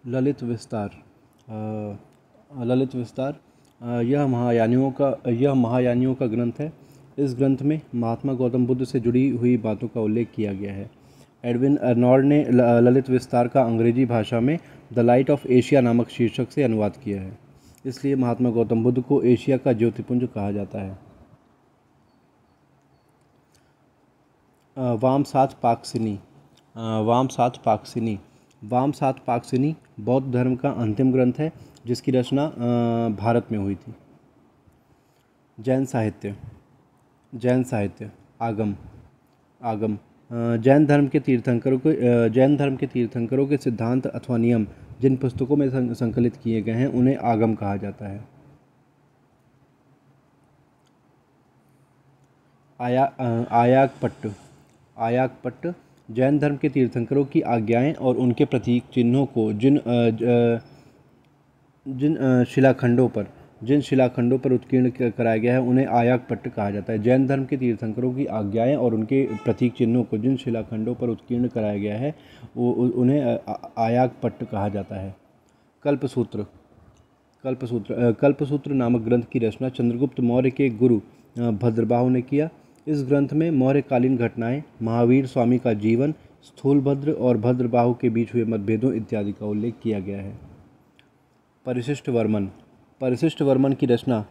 ललित विस्तार। ललित विस्तार यह महायानियों का ग्रंथ है। इस ग्रंथ में महात्मा गौतम बुद्ध से जुड़ी हुई बातों का उल्लेख किया गया है। एडविन अर्नोल्ड ने ललित विस्तार का अंग्रेजी भाषा में द लाइट ऑफ एशिया नामक शीर्षक से अनुवाद किया है। इसलिए महात्मा गौतम बुद्ध को एशिया का ज्योतिपुंज कहा जाता है। वामसाथ पाकसिनी। वामसाथ पाकसिनी बौद्ध धर्म का अंतिम ग्रंथ है जिसकी रचना भारत में हुई थी। जैन साहित्य आगम। जैन धर्म के तीर्थंकरों के सिद्धांत अथवा नियम जिन पुस्तकों में संकलित किए गए हैं उन्हें आगम कहा जाता है। आयाकपट्ट जैन धर्म के तीर्थंकरों की आज्ञाएं और उनके प्रतीक चिन्हों को जिन शिलाखंडों पर उत्कीर्ण कराया गया है उन्हें आयाकपट्ट कहा जाता है। जैन धर्म के तीर्थंकरों की आज्ञाएं और उनके प्रतीक चिन्हों को जिन शिलाखंडों पर उत्कीर्ण कराया गया है उन्हें आयाकपट्ट कहा जाता है। कल्पसूत्र नामक ग्रंथ की रचना चंद्रगुप्त मौर्य के गुरु भद्रबाहु ने किया। इस ग्रंथ में मौर्यकालीन घटनाएं, महावीर स्वामी का जीवन, स्थूलभद्र और भद्रबाहु के बीच हुए मतभेदों इत्यादि का उल्लेख किया गया है। परिशिष्ट वर्मन की रचना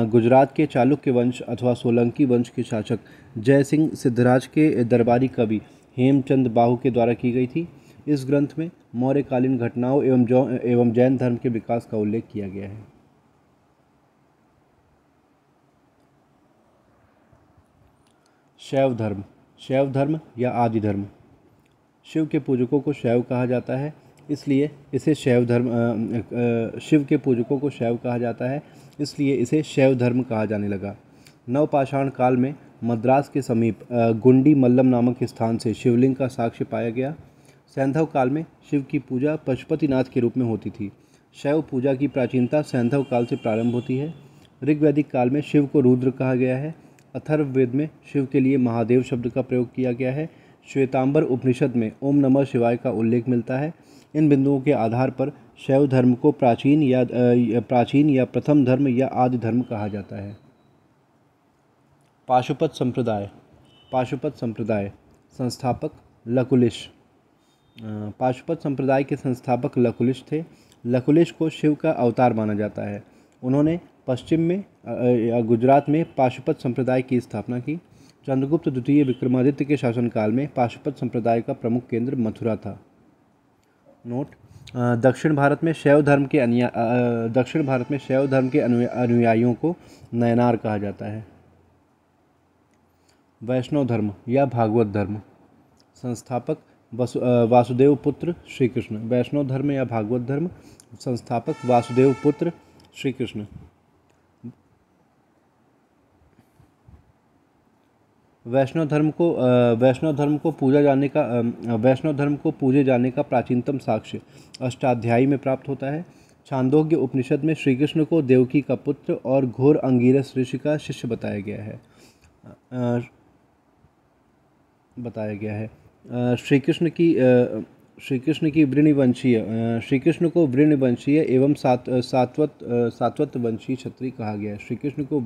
गुजरात के चालुक्य वंश अथवा सोलंकी वंश के शासक जय सिंह सिद्धराज के दरबारी कवि हेमचंद बाहु के द्वारा की गई थी। इस ग्रंथ में मौर्यकालीन घटनाओं एवं जैन धर्म के विकास का उल्लेख किया गया है। शैव धर्म या आदि धर्म। शिव के पूजकों को शैव कहा जाता है, इसलिए इसे शैव धर्म कहा जाने लगा। नवपाषाण काल में मद्रास के समीप गुंडी मल्लम नामक स्थान से शिवलिंग का साक्ष्य पाया गया। सैंधव काल में शिव की पूजा पशुपतिनाथ के रूप में होती थी। शैव पूजा की प्राचीनता सैंधव काल से प्रारंभ होती है। ऋग्वैदिक काल में शिव को रुद्र कहा गया है। अथर्ववेद में शिव के लिए महादेव शब्द का प्रयोग किया गया है। श्वेतांबर उपनिषद में ओम नमः शिवाय का उल्लेख मिलता है। इन बिंदुओं के आधार पर शैव धर्म को प्राचीन या प्रथम धर्म या आदि धर्म कहा जाता है। पाशुपत संप्रदाय संस्थापक लकुलिश। पाशुपत संप्रदाय के संस्थापक लकुलिश थे। लकुलिश को शिव का अवतार माना जाता है। उन्होंने पश्चिम में गुजरात में पाशुपत संप्रदाय की स्थापना की। चंद्रगुप्त द्वितीय विक्रमादित्य के शासनकाल में पाशुपत संप्रदाय का प्रमुख केंद्र मथुरा था। नोट: दक्षिण भारत में शैव धर्म के अनुयायियों को नयनार कहा जाता है। वैष्णव धर्म या भागवत धर्म। संस्थापक वासुदेव पुत्र श्री कृष्ण। वैष्णव धर्म या भागवत धर्म। संस्थापक वासुदेव पुत्र श्री कृष्ण। वैष्णव धर्म को पूजे जाने का प्राचीनतम साक्ष्य अष्टाध्यायी में प्राप्त होता है। छांदोग्य उपनिषद में श्री कृष्ण को देवकी का पुत्र और घोर अंगिरस ऋषि का शिष्य बताया गया है। श्री कृष्ण को वृणवंशीय एवं सात्वत वंशीय क्षत्रिय कहा गया है। श्री कृष्ण को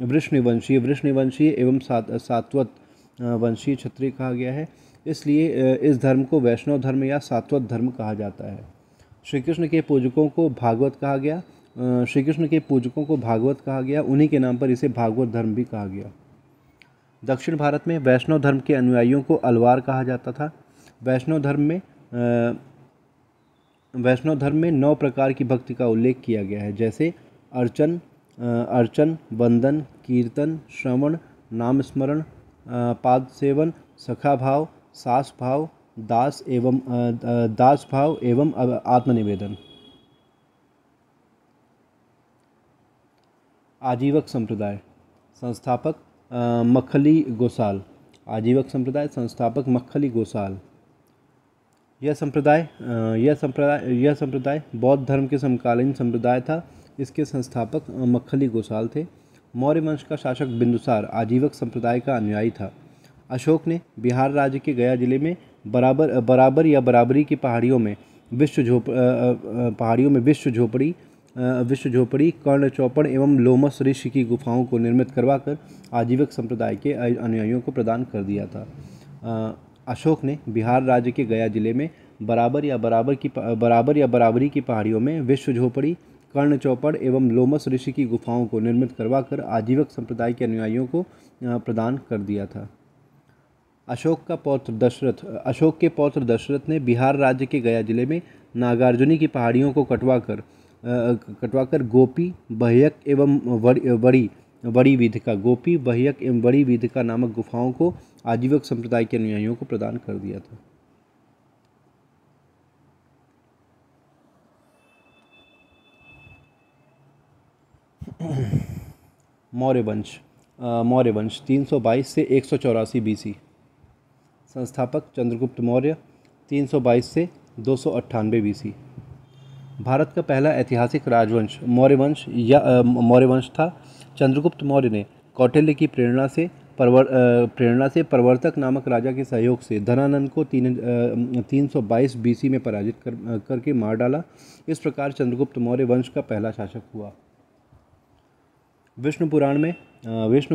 वृष्णिवंशीय एवं सात्वत वंशीय क्षत्रिय कहा गया है। इसलिए इस धर्म को वैष्णव धर्म या सात्वत धर्म कहा जाता है। श्री कृष्ण के पूजकों को भागवत कहा गया। उन्हीं के नाम पर इसे भागवत धर्म भी कहा गया। दक्षिण भारत में वैष्णव धर्म के अनुयायियों को अलवार कहा जाता था। वैष्णव धर्म में 9 प्रकार की भक्ति का उल्लेख किया गया है, जैसे अर्चन, वंदन, कीर्तन, श्रवण, नाम स्मरण, पाद सेवन, सखा भाव, सास भाव, दास भाव एवं आत्मनिवेदन। आजीवक संप्रदाय संस्थापक मक्खली गोसाल। आजीवक संप्रदाय संस्थापक मक्खली गोसाल। यह संप्रदाय बौद्ध धर्म के समकालीन संप्रदाय था। इसके संस्थापक मक्खली गोसाल थे। मौर्य वंश का शासक बिंदुसार आजीवक संप्रदाय का अनुयायी था। अशोक ने बिहार राज्य के गया जिले में बराबरी की पहाड़ियों में विश्व झोपड़ी कर्ण चौपड़ एवं लोमस ऋषि की गुफाओं को निर्मित करवाकर आजीविक संप्रदाय के अनुयायियों को प्रदान कर दिया था। अशोक ने बिहार राज्य के गया जिले में बराबरी की पहाड़ियों में विश्व झोपड़ी कर्ण चौपड़ एवं लोमस ऋषि की गुफाओं को निर्मित करवाकर आजीविक संप्रदाय के अनुयायियों को प्रदान कर दिया था। अशोक के पौत्र दशरथ ने बिहार राज्य के गया जिले में नागार्जुनी की पहाड़ियों को कटवाकर गोपी बह्यक एवं बड़ी विधिका नामक गुफाओं को आजीविक संप्रदाय के अनुयायियों को प्रदान कर दिया था। मौर्य वंश 322 से 184 बीसी। संस्थापक चंद्रगुप्त मौर्य 322 से 298 बीसी। भारत का पहला ऐतिहासिक राजवंश मौर्य वंश था। चंद्रगुप्त मौर्य ने कौटिल्य की प्रेरणा से प्रवर्तक नामक राजा के सहयोग से धनानंद को 322 बीसी में पराजित करके मार डाला। इस प्रकार चंद्रगुप्त मौर्य वंश का पहला शासक हुआ। विष्णु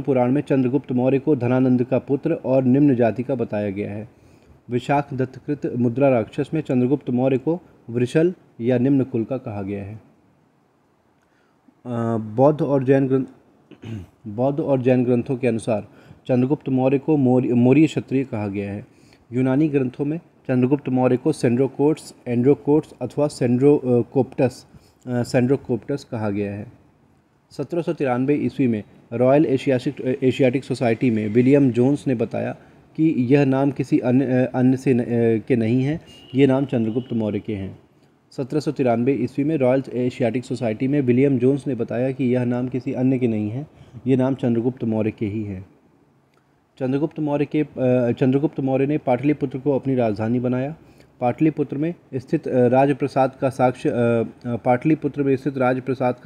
पुराण में चंद्रगुप्त मौर्य को धनानंद का पुत्र और निम्न जाति का बताया गया है। विशाख दत्तकृत मुद्रा राक्षस में चंद्रगुप्त मौर्य को वृषल या निम्न कुल का कहा गया है। बौद्ध और जैन ग्रंथों के अनुसार चंद्रगुप्त मौर्य को मौर्य क्षत्रिय कहा गया है। यूनानी ग्रंथों में चंद्रगुप्त मौर्य को एंड्रोकोट्स अथवा सेंड्रोकोप्टस कहा गया है। 1793 ईस्वी में रॉयल एशियाटिक सोसाइटी में विलियम जोन्स ने बताया कि यह नाम किसी अन्य के नहीं है, ये नाम चंद्रगुप्त मौर्य के हैं। 1793 ईस्वी में रॉयल एशियाटिक सोसाइटी में विलियम जोन्स ने बताया कि यह नाम किसी अन्य के नहीं है, ये नाम चंद्रगुप्त मौर्य के ही है। चंद्रगुप्त मौर्य ने पाटलिपुत्र को अपनी राजधानी बनाया। पाटलिपुत्र में स्थित राजप्रसाद का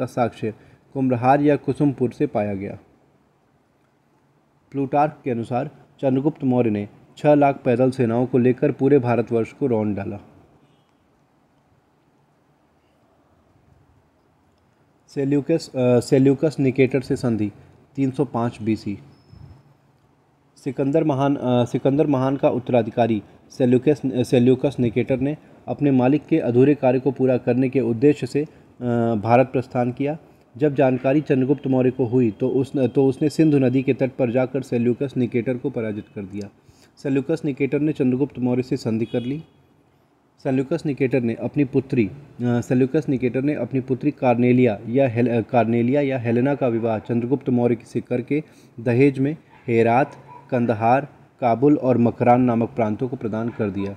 साक्ष्य कुम्भहार या कुसुमपुर से पाया गया। प्लूटार्क के अनुसार चंद्रगुप्त मौर्य ने 6 लाख पैदल सेनाओं को लेकर पूरे भारतवर्ष को रौंद डाला। सेल्यूकस निकेटर से संधि 305 बीसी। सिकंदर महान का उत्तराधिकारी सेल्यूकस निकेटर ने अपने मालिक के अधूरे कार्य को पूरा करने के उद्देश्य से भारत प्रस्थान किया। जब जानकारी चंद्रगुप्त मौर्य को हुई तो उसने सिंधु नदी के तट पर जाकर सेल्यूकस निकेटर को पराजित कर दिया। सेल्यूकस निकेटर ने चंद्रगुप्त मौर्य से संधि कर ली। सेल्यूकस निकेटर ने अपनी पुत्री कार्नेलिया या हेलेना का विवाह चंद्रगुप्त मौर्य से करके दहेज में हेरात, कंदहार, काबुल और मकरान नामक प्रांतों को प्रदान कर दिया।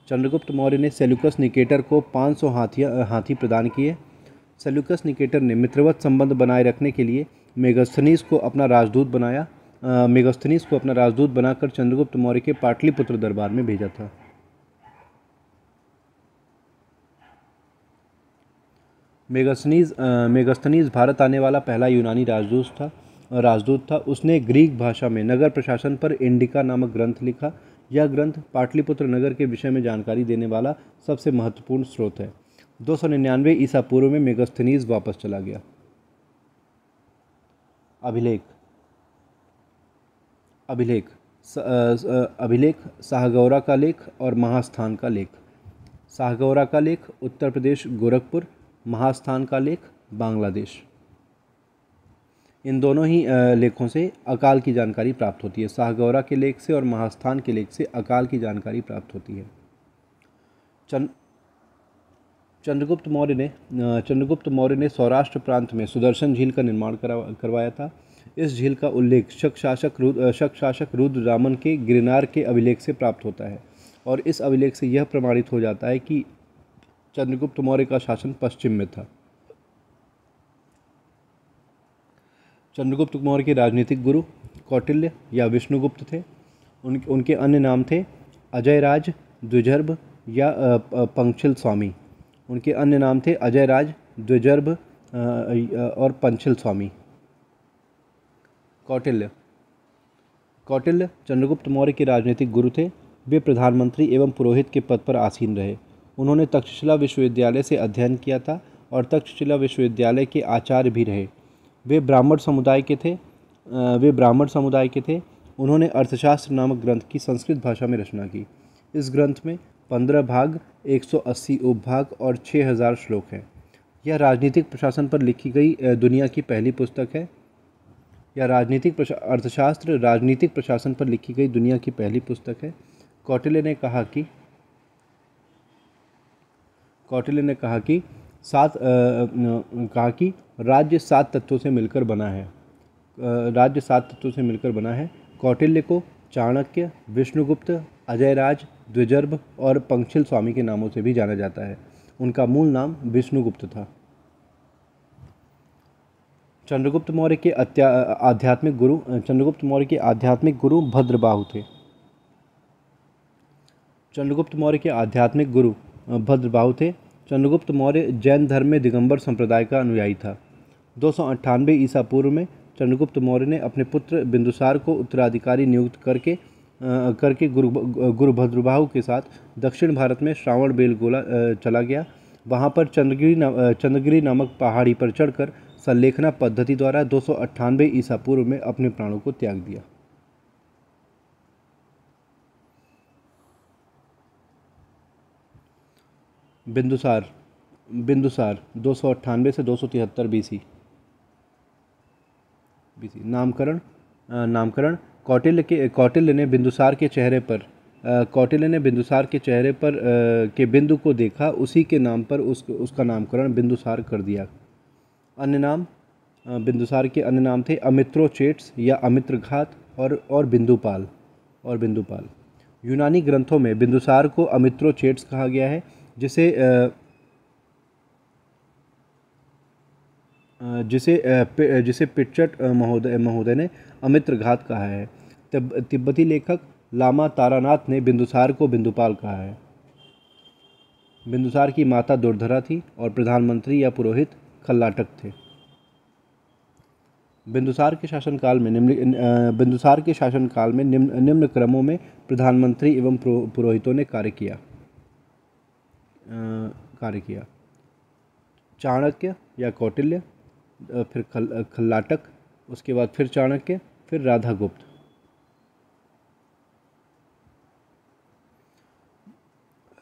चंद्रगुप्त मौर्य ने सेल्यूकस निकेटर को 500 हाथी प्रदान किए। सेल्यूकस निकेटर ने मित्रवत संबंध बनाए रखने के लिए मेगास्थनीज को अपना राजदूत बनाकर चंद्रगुप्त मौर्य के पाटलिपुत्र दरबार में भेजा था। मेगास्थनीज भारत आने वाला पहला यूनानी राजदूत था। उसने ग्रीक भाषा में नगर प्रशासन पर इंडिका नामक ग्रंथ लिखा। यह ग्रंथ पाटलिपुत्र नगर के विषय में जानकारी देने वाला सबसे महत्वपूर्ण स्रोत है। 299 ईसा पूर्व में मेगास्थनीज वापस चला गया। अभिलेख शाहगौरा का लेख और महास्थान का लेख। शाहगौरा का लेख उत्तर प्रदेश गोरखपुर, महास्थान का लेख बांग्लादेश। इन दोनों ही लेखों से अकाल की जानकारी प्राप्त होती है। शाहगौरा के लेख से और महास्थान के लेख से अकाल की जानकारी प्राप्त होती है। चंद्रगुप्त मौर्य ने सौराष्ट्र प्रांत में सुदर्शन झील का निर्माण करवाया था। इस झील का उल्लेख शक शासक रुद्ररामन के गिरनार के अभिलेख से प्राप्त होता है और इस अभिलेख से यह प्रमाणित हो जाता है कि चंद्रगुप्त मौर्य का शासन पश्चिम में था। चंद्रगुप्त मौर्य के राजनीतिक गुरु कौटिल्य या विष्णुगुप्त थे। उनके अन्य नाम थे अजयराज, द्विजर्भ या पंचल स्वामी। उनके अन्य नाम थे अजयराज, द्विजर्भ और पंचल स्वामी। कौटिल्य चंद्रगुप्त मौर्य के राजनीतिक गुरु थे। वे प्रधानमंत्री एवं पुरोहित के पद पर आसीन रहे। उन्होंने तक्षशिला विश्वविद्यालय से अध्ययन किया था और तक्षशिला विश्वविद्यालय के आचार्य भी रहे। वे ब्राह्मण समुदाय के थे। उन्होंने अर्थशास्त्र नामक ग्रंथ की संस्कृत भाषा में रचना की। इस ग्रंथ में 15 भाग, 180 उपभाग और 6000 श्लोक हैं। यह राजनीतिक प्रशासन पर लिखी गई दुनिया की पहली पुस्तक है। अर्थशास्त्र राजनीतिक प्रशासन पर लिखी गई दुनिया की पहली पुस्तक है। कौटिल्य ने कहा कि राज्य 7 तत्वों से मिलकर बना है। कौटिल्य को चाणक्य, विष्णुगुप्त, अजयराज, द्विजर्भ और पंक्षिल स्वामी के नामों से भी जाना जाता है। उनका मूल नाम विष्णुगुप्त था। चंद्रगुप्त मौर्य के आध्यात्मिक गुरु भद्रबाहु थे। चंद्रगुप्त मौर्य जैन धर्म में दिगंबर संप्रदाय का अनुयायी था। 298 ईसा पूर्व में चंद्रगुप्त मौर्य ने अपने पुत्र बिंदुसार को उत्तराधिकारी नियुक्त करके गुरु भद्रबाहु के साथ दक्षिण भारत में श्रावण बेलगोला चला गया। वहाँ पर चंद्रगिरी नामक पहाड़ी पर चढ़कर संलेखना पद्धति द्वारा 298 ईसा पूर्व में अपने प्राणों को त्याग दिया। बिंदुसार 298 से 273 बीसी। नामकरण कौटिल्य ने बिंदुसार के चेहरे पर के बिंदु को देखा, उसी के नाम पर उसका नामकरण बिंदुसार कर दिया। अन्य नाम बिंदुसार के अन्य नाम थे अमित्रोचेट्स या अमित्रघात और बिंदुपाल। यूनानी ग्रंथों में बिंदुसार को अमित्रोचेट्स कहा गया है, जिसे पिटचट महोदय ने अमित्रघात कहा है। तिब्बती लेखक लामा तारानाथ ने बिंदुसार को बिंदुपाल कहा है। बिंदुसार की माता दुर्धरा थी और प्रधानमंत्री या पुरोहित खल्लाटक थे। बिंदुसार के शासनकाल में निम्न क्रमों में प्रधानमंत्री एवं पुरोहितों ने कार्य किया। चाणक्य या कौटिल्य, फिर खल्लाटक, उसके बाद फिर चाणक्य, फिर राधागुप्त।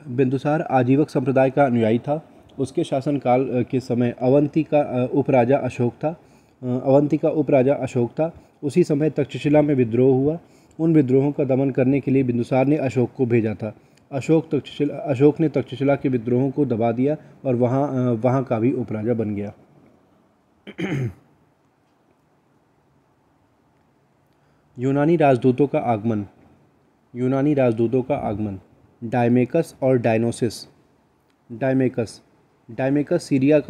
बिंदुसार आजीवक संप्रदाय का अनुयायी था। उसके शासनकाल के समय अवंती का उपराजा अशोक था। उसी समय तक्षशिला में विद्रोह हुआ। उन विद्रोहों का दमन करने के लिए बिंदुसार ने अशोक को भेजा था। अशोक ने तक्षशिला के विद्रोहों को दबा दिया और वहाँ का भी उपराजा बन गया। यूनानी राजदूतों का आगमन। डायमेकस और डायनोसिस। डायमेकस सीरिया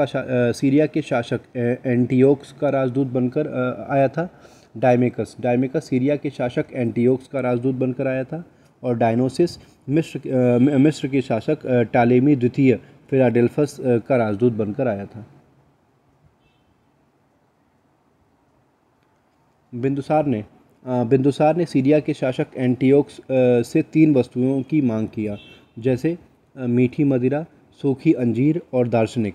के शासक एंटियोक्स का राजदूत बनकर आया था। डायमेकस सीरिया के शासक एंटियोक्स का राजदूत बनकर आया था। और डायनोसिस मिस्र के शासक टालेमी द्वितीय फिलाडेल्फस का राजदूत बनकर आया था। बिंदुसार ने सीरिया के शासक एंटियोक्स से 3 वस्तुओं की मांग किया, जैसे मीठी मदिरा, सूखी अंजीर और दार्शनिक।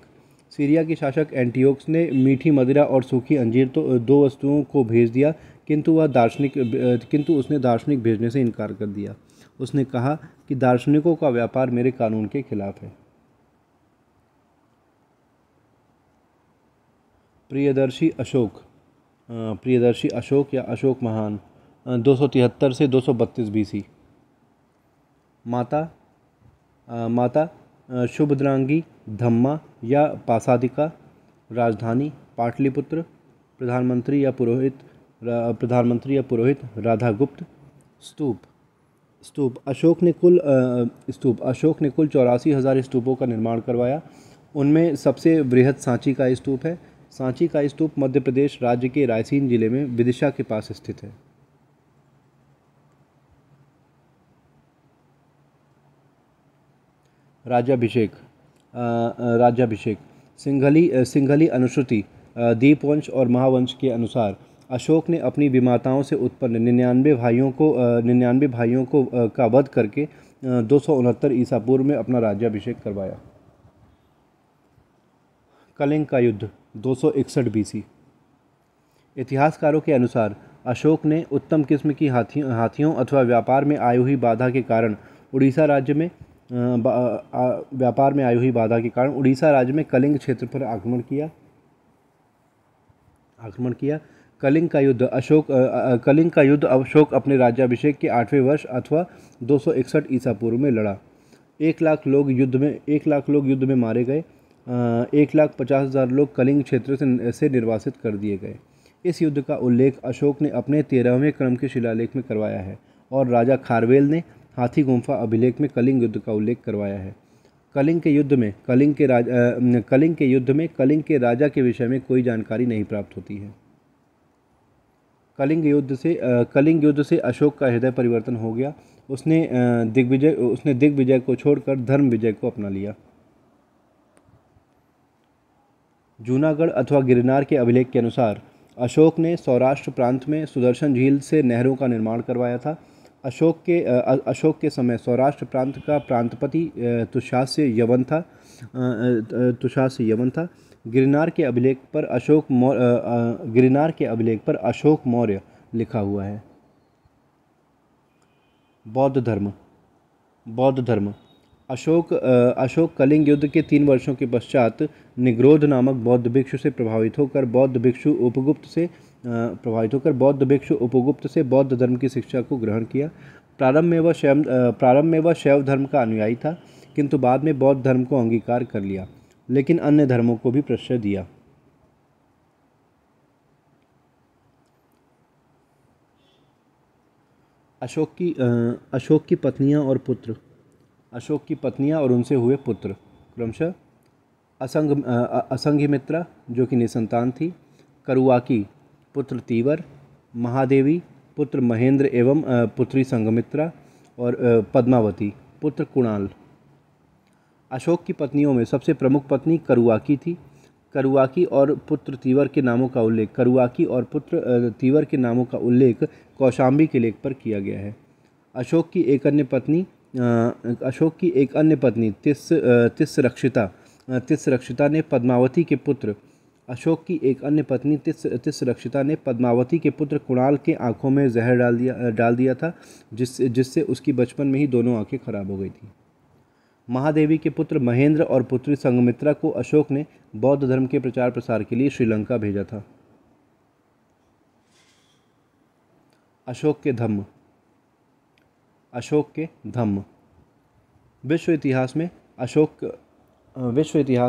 सीरिया के शासक एंटियोक्स ने मीठी मदिरा और सूखी अंजीर तो 2 वस्तुओं को भेज दिया, किंतु उसने दार्शनिक भेजने से इनकार कर दिया। उसने कहा कि दार्शनिकों का व्यापार मेरे कानून के खिलाफ है। प्रियदर्शी अशोक या अशोक महान 273 से 232 बीसी। माता शुभद्रांगी धम्मा या पासादिका। राजधानी पाटलिपुत्र। प्रधानमंत्री या पुरोहित राधागुप्त। स्तूप अशोक ने कुल 84,000 स्तूपों का निर्माण करवाया। उनमें सबसे बृहद सांची का स्तूप है। सांची का स्तूप मध्य प्रदेश राज्य के रायसेन जिले में विदिशा के पास स्थित है। राज्याभिषेक। सिंघली अनुश्रुति, दीपवंश और महावंश के अनुसार अशोक ने अपनी विमाताओं से उत्पन्न 99 भाइयों को का वध करके 269 ईसा पूर्व में अपना राज्याभिषेक करवाया। कलिंग का युद्ध 261 बीसी। इतिहासकारों के अनुसार अशोक ने उत्तम किस्म की हाथियों अथवा व्यापार में आई हुई बाधा के कारण उड़ीसा राज्य में कलिंग क्षेत्र पर आक्रमण किया। कलिंग का युद्ध अशोक अपने राज्याभिषेक के 8वें वर्ष अथवा 261 ईसा पूर्व में लड़ा। 1 लाख लोग युद्ध में मारे गए। 1,50,000 लोग कलिंग क्षेत्र से निर्वासित कर दिए गए। इस युद्ध का उल्लेख अशोक ने अपने 13वें क्रम के शिलालेख में करवाया है और राजा खारवेल ने हाथी गुम्फा अभिलेख में कलिंग युद्ध का उल्लेख करवाया है। कलिंग के युद्ध में कलिंग के राजा के विषय में कोई जानकारी नहीं प्राप्त होती है। कलिंग युद्ध से अशोक का हृदय परिवर्तन हो गया। उसने दिग्विजय को छोड़कर धर्म विजय को अपना लिया। जूनागढ़ अथवा गिरनार के अभिलेख के अनुसार अशोक ने सौराष्ट्र प्रांत में सुदर्शन झील से नहरों का निर्माण करवाया था। अशोक के समय सौराष्ट्र प्रांत का प्रांतपति तुशास्य यवन था। गिरनार के अभिलेख पर अशोक मौर्य लिखा हुआ है। बौद्ध धर्म अशोक कलिंग युद्ध के 3 वर्षों के पश्चात निग्रोध नामक बौद्ध भिक्षु से प्रभावित होकर बौद्ध भिक्षु उपगुप्त से बौद्ध धर्म की शिक्षा को ग्रहण किया। प्रारंभ में वह शैव धर्म का अनुयायी था, किंतु बाद में बौद्ध धर्म को अंगीकार कर लिया, लेकिन अन्य धर्मों को भी प्रश्रय दिया। अशोक की पत्नियां और उनसे हुए पुत्र क्रमशः असंघमित्रा जो कि निसंतान थी, करुआकी पुत्र तीवर, महादेवी पुत्र महेंद्र एवं पुत्री संघमित्रा और पद्मावती पुत्र कुणाल। अशोक की पत्नियों में सबसे प्रमुख पत्नी करुआकी थी। करुआकी और पुत्र तीवर के नामों का उल्लेख कौशाम्बी के लेख पर किया गया है। अशोक की एक अन्य पत्नी तिस्रक्षिता ने पद्मावती के पुत्र कुणाल के आंखों में जहर डाल दिया था, जिससे उसकी बचपन में ही दोनों आंखें खराब हो गई थी। महादेवी के पुत्र महेंद्र और पुत्री संघमित्रा को अशोक ने बौद्ध धर्म के प्रचार प्रसार के लिए श्रीलंका भेजा था। अशोक के धम्म विश्व इतिहास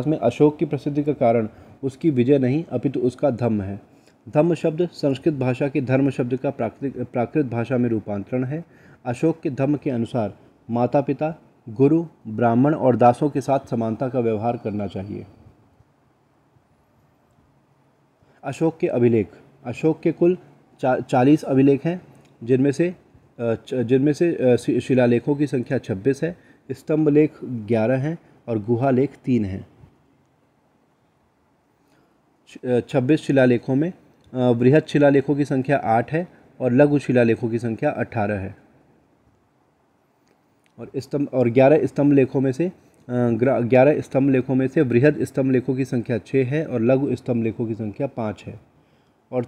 में अशोक की प्रसिद्धि का कारण उसकी विजय नहीं अपितु उसका धम्म है। धम्म शब्द संस्कृत भाषा के धर्म शब्द का प्राकृत भाषा में रूपांतरण है। अशोक के धम्म के अनुसार माता पिता, गुरु, ब्राह्मण और दासों के साथ समानता का व्यवहार करना चाहिए। अशोक के कुल 40 अभिलेख हैं, जिनमें से शिलालेखों की संख्या 26 है, स्तंभ लेख 11 हैं और गुहा लेख 3 हैं। 26 शिलालेखों में बृहद शिलालेखों की संख्या 8 है और लघु शिलालेखों की संख्या 18 है। और 11 स्तंभ लेखों में से बृहद स्तंभ लेखों की संख्या 6 है और लघु स्तंभ लेखों की संख्या 5 है। और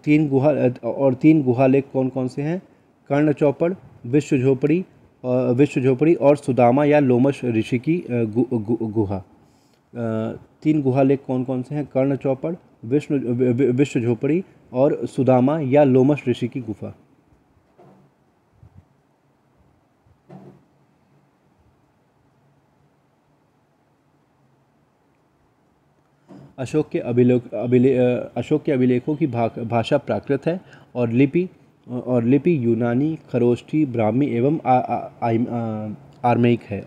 तीन गुहा लेख कौन कौन से हैं? कर्ण चौपड़, विश्व झोपड़ी और सुदामा या लोमश ऋषि की गुहा। 3 गुहा लेख कौन कौन से हैं? कर्ण चौपड़, विश्व झोपड़ी और सुदामा या लोमश ऋषि की गुफा। अशोक के अभिलेखों की भाषा प्राकृत है और लिपि यूनानी, खरोष्ठी, ब्राह्मी एवं आर्मेइक है।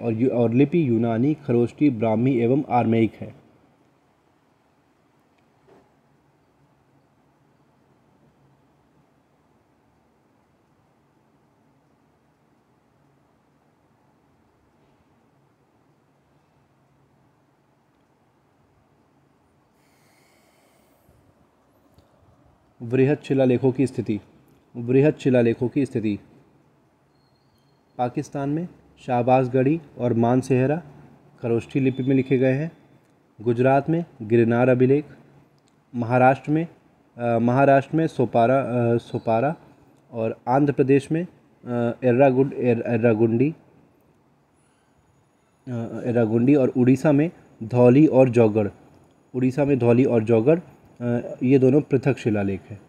बृहद शिलालेखों की स्थिति। पाकिस्तान में शाहबाजगढ़ी और मानसेहरा खरोष्ठी लिपि में लिखे गए हैं। गुजरात में गिरनार अभिलेख, महाराष्ट्र में सोपारा और आंध्र प्रदेश में एर्रागुंडी और उड़ीसा में धौली और जौगड़ ये दोनों पृथक शिलालेख हैं।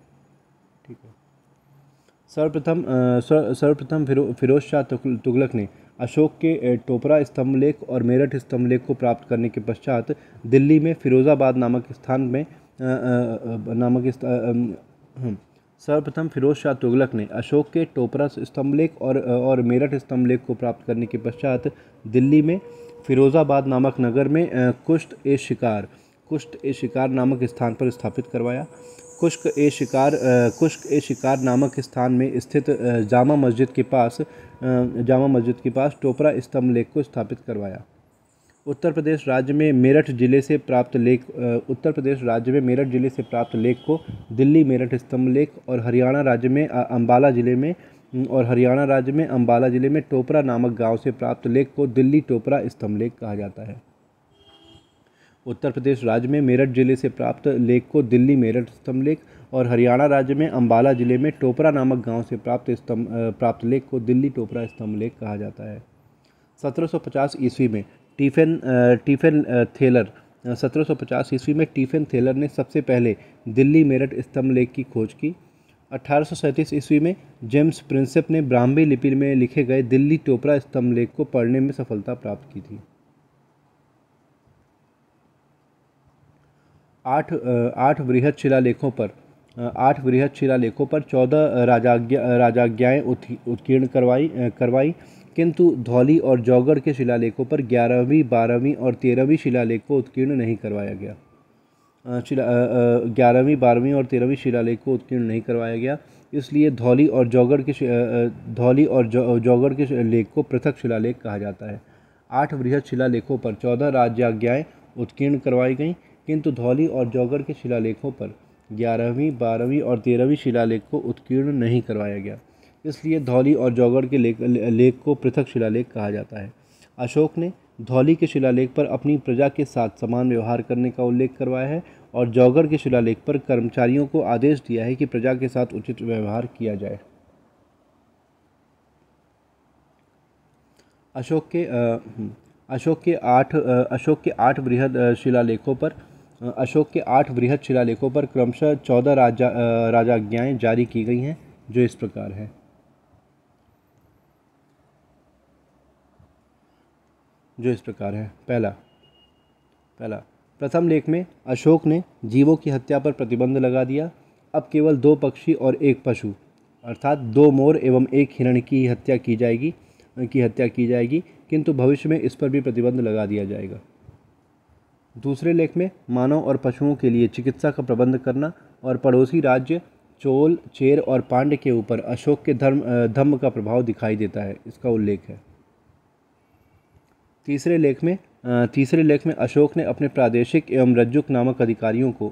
ठीक है। सर्वप्रथम फिरोज शाह तुगलक ने अशोक के टोपरा स्तंभलेख और मेरठ स्तंभलेख को प्राप्त करने के पश्चात दिल्ली में फिरोजाबाद सर्वप्रथम फिरोज शाह तुगलक ने अशोक के टोपरा स्तंभलेख और मेरठ स्तंभलेख को प्राप्त करने के पश्चात दिल्ली में फिरोजाबाद नामक नगर में कुश्त ए शिकार नामक स्थान पर स्थापित करवाया। कुश्क ए शिकार नामक स्थान में स्थित जामा मस्जिद के पास टोपरा स्तंभलेख को स्थापित करवाया। उत्तर प्रदेश राज्य में मेरठ जिले से प्राप्त लेख को दिल्ली मेरठ स्तंभलेख और हरियाणा राज्य में अंबाला जिले में टोपरा नामक गांव से प्राप्त लेख को दिल्ली टोपरा स्तंभलेख कहा जाता है। उत्तर प्रदेश राज्य में मेरठ जिले से प्राप्त लेख को दिल्ली मेरठ स्तंभलेख और हरियाणा राज्य में अंबाला जिले में टोपरा नामक गांव से प्राप्त लेख को दिल्ली टोपरा स्तंभलेख कहा जाता है। 1750 ईस्वी में टीफन थेलर ने सबसे पहले दिल्ली मेरठ स्तंभलेख की खोज की। 1837 ईस्वी में जेम्स प्रिंसेप ने ब्राह्मी लिपि में लिखे गए दिल्ली टोपरा स्तंभलेख को पढ़ने में सफलता प्राप्त की थी। 8 बृहद शिलालेखों पर 14 राजाज्ञाएं उत्कीर्ण करवाई, किंतु धौली और जौगड़ के शिलालेखों पर 11वीं, 12वीं और 13वीं शिलालेख को उत्कीर्ण नहीं करवाया गया। 11वीं, 12वीं और 13वीं शिलालेख को उत्कीर्ण नहीं करवाया गया, इसलिए धौली और जौगड़ के लेख को पृथक शिलालेख कहा जाता है। 8 बृहद शिलालेखों पर 14 राजाज्ञाएं उत्कीर्ण करवाई गईं, किंतु धौली और जौगड़ के शिलालेखों पर 11वीं, 12वीं और 13वीं शिलालेख को उत्कीर्ण नहीं करवाया गया, इसलिए धौली और जौगड़ के लेख को पृथक शिलालेख कहा जाता है। अशोक ने धौली के शिलालेख पर अपनी प्रजा के साथ समान व्यवहार करने का उल्लेख करवाया है और जौगड़ के शिलालेख पर कर्मचारियों को आदेश दिया है कि प्रजा के साथ उचित व्यवहार किया जाए। अशोक के 8 बृहद शिलालेखों पर क्रमशः 14 राजाज्ञाएं जारी की गई हैं, जो इस प्रकार है। पहला, प्रथम लेख में अशोक ने जीवों की हत्या पर प्रतिबंध लगा दिया। अब केवल 2 पक्षी और 1 पशु अर्थात 2 मोर एवं 1 हिरण की हत्या की जाएगी, किंतु भविष्य में इस पर भी प्रतिबंध लगा दिया जाएगा। दूसरे लेख में मानव और पशुओं के लिए चिकित्सा का प्रबंध करना और पड़ोसी राज्य चोल, चेर और पांड्य के ऊपर अशोक के धम्म का प्रभाव दिखाई देता है, इसका उल्लेख है। तीसरे लेख में अशोक ने अपने प्रादेशिक एवं रज्जुक नामक अधिकारियों को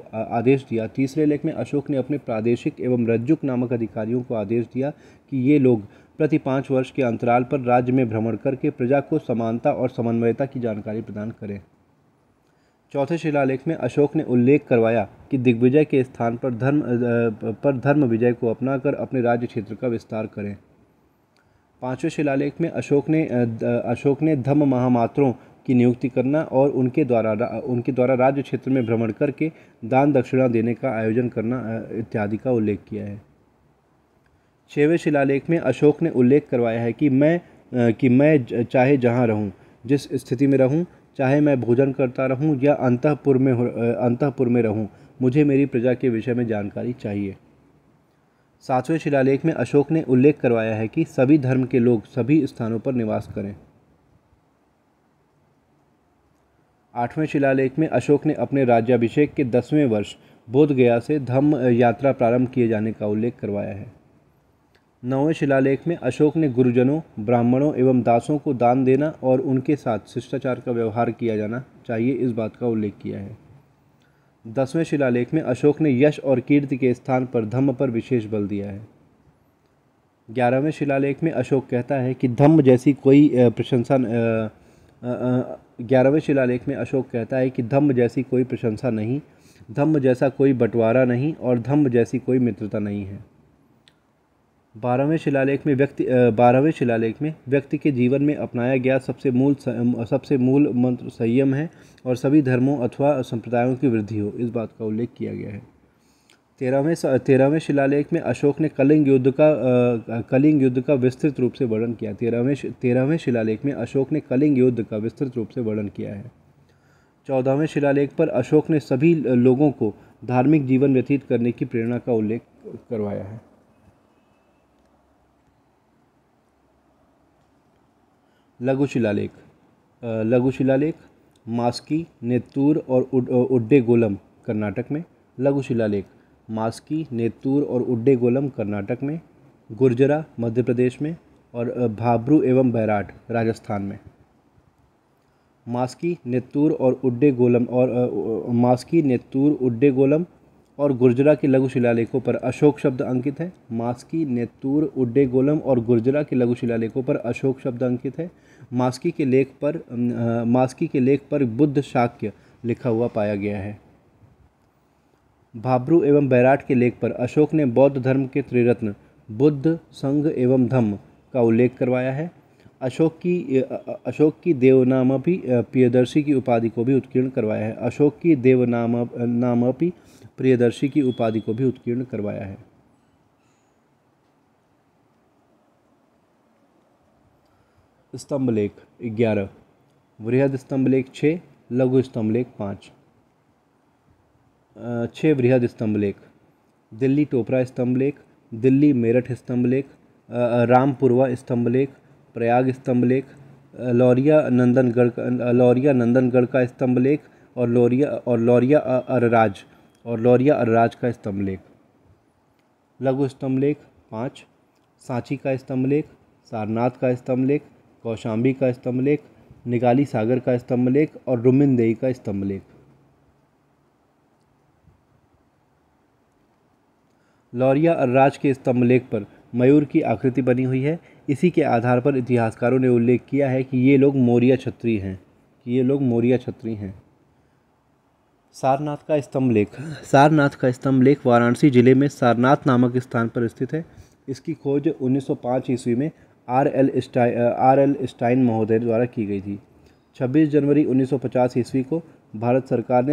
आदेश दिया कि ये लोग प्रति 5 वर्ष के अंतराल पर राज्य में भ्रमण करके प्रजा को समानता और समन्वयता की जानकारी प्रदान करें। चौथे शिलालेख में अशोक ने उल्लेख करवाया कि दिग्विजय के स्थान पर धर्म विजय को अपनाकर अपने राज्य क्षेत्र का विस्तार करें। 5वें शिलालेख में अशोक ने धम्म महामात्रों की नियुक्ति करना और उनके द्वारा राज्य क्षेत्र में भ्रमण करके दान दक्षिणा देने का आयोजन करना इत्यादि का उल्लेख किया है। 6वें शिलालेख में अशोक ने उल्लेख करवाया है कि मैं चाहे जहाँ रहूँ, जिस स्थिति में रहूँ, चाहे मैं भोजन करता रहूँ या अंतःपुर में रहूँ, मुझे मेरी प्रजा के विषय में जानकारी चाहिए। 7वें शिलालेख में अशोक ने उल्लेख करवाया है कि सभी धर्म के लोग सभी स्थानों पर निवास करें। 8वें शिलालेख में अशोक ने अपने राज्याभिषेक के 10वें वर्ष बोधगया से धम्म यात्रा प्रारंभ किए जाने का उल्लेख करवाया है। 9वें शिलालेख में अशोक ने गुरुजनों, ब्राह्मणों एवं दासों को दान देना और उनके साथ शिष्टाचार का व्यवहार किया जाना चाहिए, इस बात का उल्लेख किया है। 10वें शिलालेख में अशोक ने यश और कीर्ति के स्थान पर धम्म पर विशेष बल दिया है। 11वें शिलालेख में अशोक कहता है कि धम्म जैसी कोई प्रशंसा 11वें शिलालेख में अशोक कहता है कि धम्म जैसी कोई प्रशंसा नहीं, धम्म जैसा कोई बंटवारा नहीं और धम्म जैसी कोई मित्रता नहीं है। 12वें शिलालेख में व्यक्ति के जीवन में अपनाया गया सबसे मूल मंत्र संयम है और सभी धर्मों अथवा संप्रदायों की वृद्धि हो, इस बात का उल्लेख किया गया है। 13वें शिलालेख में अशोक ने कलिंग युद्ध का विस्तृत रूप से वर्णन किया। 13वें शिलालेख में अशोक ने कलिंग युद्ध का विस्तृत रूप से वर्णन किया है। 14वें शिलालेख पर अशोक ने सभी लोगों को धार्मिक जीवन व्यतीत करने की प्रेरणा का उल्लेख करवाया है। लघु शिलालेख मास्की, नेत्तूर और उड्डेगोलम कर्नाटक में। लघु शिलालेख मास्की, नेत्तूर और उड्डेगोलम कर्नाटक में, गुर्जरा मध्य प्रदेश में और भाब्रू एवं बैराट राजस्थान में। मास्की, नेत्तूर और उड्डेगोलम और गुर्जरा के लघु शिलालेखों पर अशोक शब्द अंकित है। मास्की, नेत्तूर, उड्डेगोलम और गुर्जरा के लघु शिलालेखों पर अशोक शब्द अंकित है। मास्की के लेख पर बुद्ध शाक्य लिखा हुआ पाया गया है। भाब्रू एवं बैराट के लेख पर अशोक ने बौद्ध धर्म के त्रिरत्न बुद्ध, संघ एवं धम्म का उल्लेख करवाया है। अशोक की देवनामपि प्रियदर्शी की उपाधि को भी उत्कीर्ण करवाया है। अशोक की देवनामपि प्रियदर्शी की उपाधि को भी उत्कीर्ण करवाया है। स्तंभलेख 11, वृहद स्तंभलेख 6, लघु स्तंभलेख 5। 6 वृहद स्तंभलेख दिल्ली टोपरा स्तंभलेख, दिल्ली मेरठ स्तंभलेख, रामपुरवा स्तंभलेख, प्रयाग स्तंभलेख, लौरिया नंदनगढ़ का स्तंभलेख और लौरिया अरराज का स्तंभलेख। लघु स्तंभलेख 5, सांची का स्तंभलेख, सारनाथ का स्तंभलेख, कौशाम्बी का स्तंभलेख, निगाली सागर का स्तंभलेख और रुमिनदेई का स्तंभलेख। लौरिया अरराज के स्तंभलेख पर मयूर की आकृति बनी हुई है। इसी के आधार पर इतिहासकारों ने उल्लेख किया है कि ये लोग मौर्य क्षत्रिय हैं। सारनाथ का स्तंभलेख वाराणसी जिले में सारनाथ नामक स्थान पर स्थित है। इसकी खोज 1905 ईस्वी में आर.एल. स्टाइन महोदय द्वारा की गई थी। 26 जनवरी 1950 ईस्वी को भारत सरकार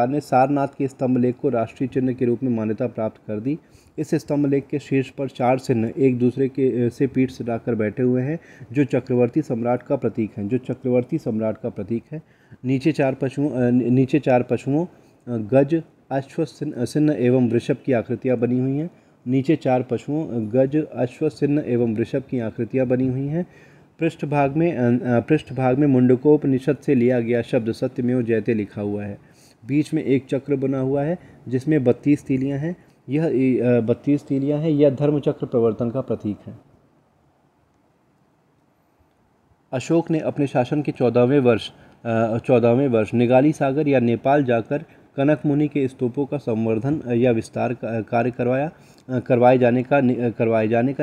ने सारनाथ के स्तंभलेख को राष्ट्रीय चिन्ह के रूप में मान्यता प्राप्त कर दी। इस स्तंभलेख के शीर्ष पर 4 चिन्ह एक दूसरे के से पीठ सटाकर बैठे हुए हैं, जो चक्रवर्ती सम्राट का प्रतीक है। नीचे चार पशुओं गज, अश्व, सिंह एवं वृषभ की आकृतियाँ बनी हुई हैं। पृष्ठभाग में मुंडकोपनिषद से लिया गया शब्द सत्यमेव जयते लिखा हुआ है। बीच में एक चक्र बना हुआ है जिसमें 32 तीलियां हैं। यह 32 तीलियां हैं। यह धर्मचक्र प्रवर्तन का प्रतीक है। अशोक ने अपने शासन के 14वें वर्ष निगाली सागर या नेपाल जाकर कनक मुनि के स्तूपों का संवर्धन या विस्तार कार्य करवाए जाने का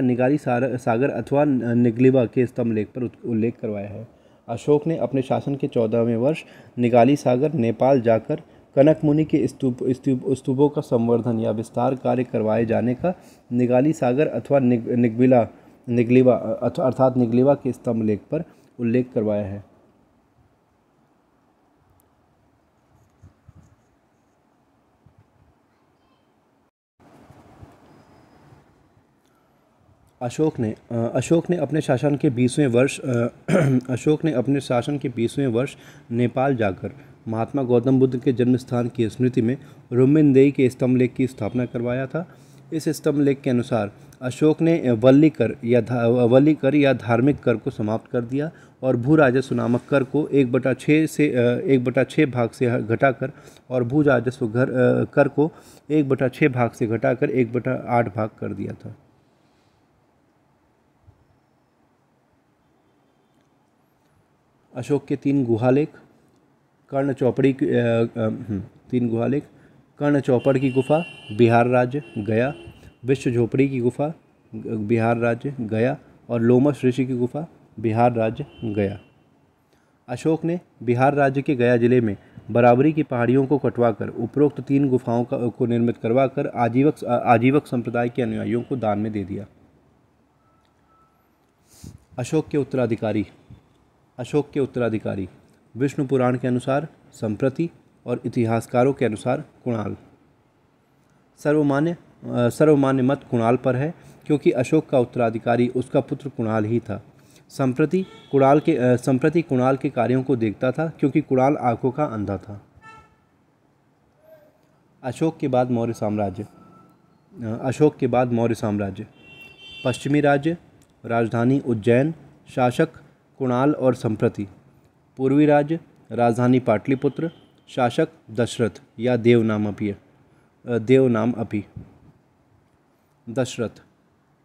निगाली सागर अथवा निगलिवा के स्तंभलेख पर उल्लेख करवाया है। अशोक ने अपने शासन के 14वें वर्ष निगाली सागर, नेपाल जाकर कनक मुनि के स्तूपों का संवर्धन या विस्तार कार्य करवाए जाने का निगाली सागर अथवा निगलिवा अर्थात निगलिवा के स्तंभलेख पर उल्लेख करवाया है। अशोक ने अपने शासन के 20वें वर्ष नेपाल जाकर महात्मा गौतम बुद्ध के जन्म स्थान की स्मृति में रुमिनदेई के स्तंभलेख की स्थापना करवाया था। इस स्तंभलेख के अनुसार अशोक ने वल्ली कर या धार्मिक कर को समाप्त कर दिया और भू राजस्व नामक कर को 1/6 भाग से घटाकर और भू राजस्व कर को 1/6 भाग से घटाकर 1/8 भाग कर दिया था। अशोक के 3 गुहालेख कर्ण चौपड़ की गुफा बिहार राज्य गया, विश्व झोपड़ी की गुफा बिहार राज्य गया, और लोमश ऋषि की गुफा, बिहार राज्य गया। अशोक ने बिहार राज्य के गया जिले में बराबरी की पहाड़ियों को कटवाकर उपरोक्त 3 गुफाओं को निर्मित करवाकर आजीवक संप्रदाय के अनुयायियों को दान में दे दिया। अशोक के उत्तराधिकारी। अशोक के उत्तराधिकारी विष्णु पुराण के अनुसार संप्रति और इतिहासकारों के अनुसार कुणाल। सर्वमान्य मत कुणाल पर है, क्योंकि अशोक का उत्तराधिकारी उसका पुत्र कुणाल ही था। संप्रति कुणाल के कार्यों को देखता था, क्योंकि कुणाल आंखों का अंधा था। अशोक के बाद मौर्य साम्राज्य। पश्चिमी राज्य, राजधानी उज्जैन, शासक कुणाल और संप्रति। पूर्वी राज्य, राजधानी पाटलिपुत्र, शासक दशरथ या देवनाम अपी।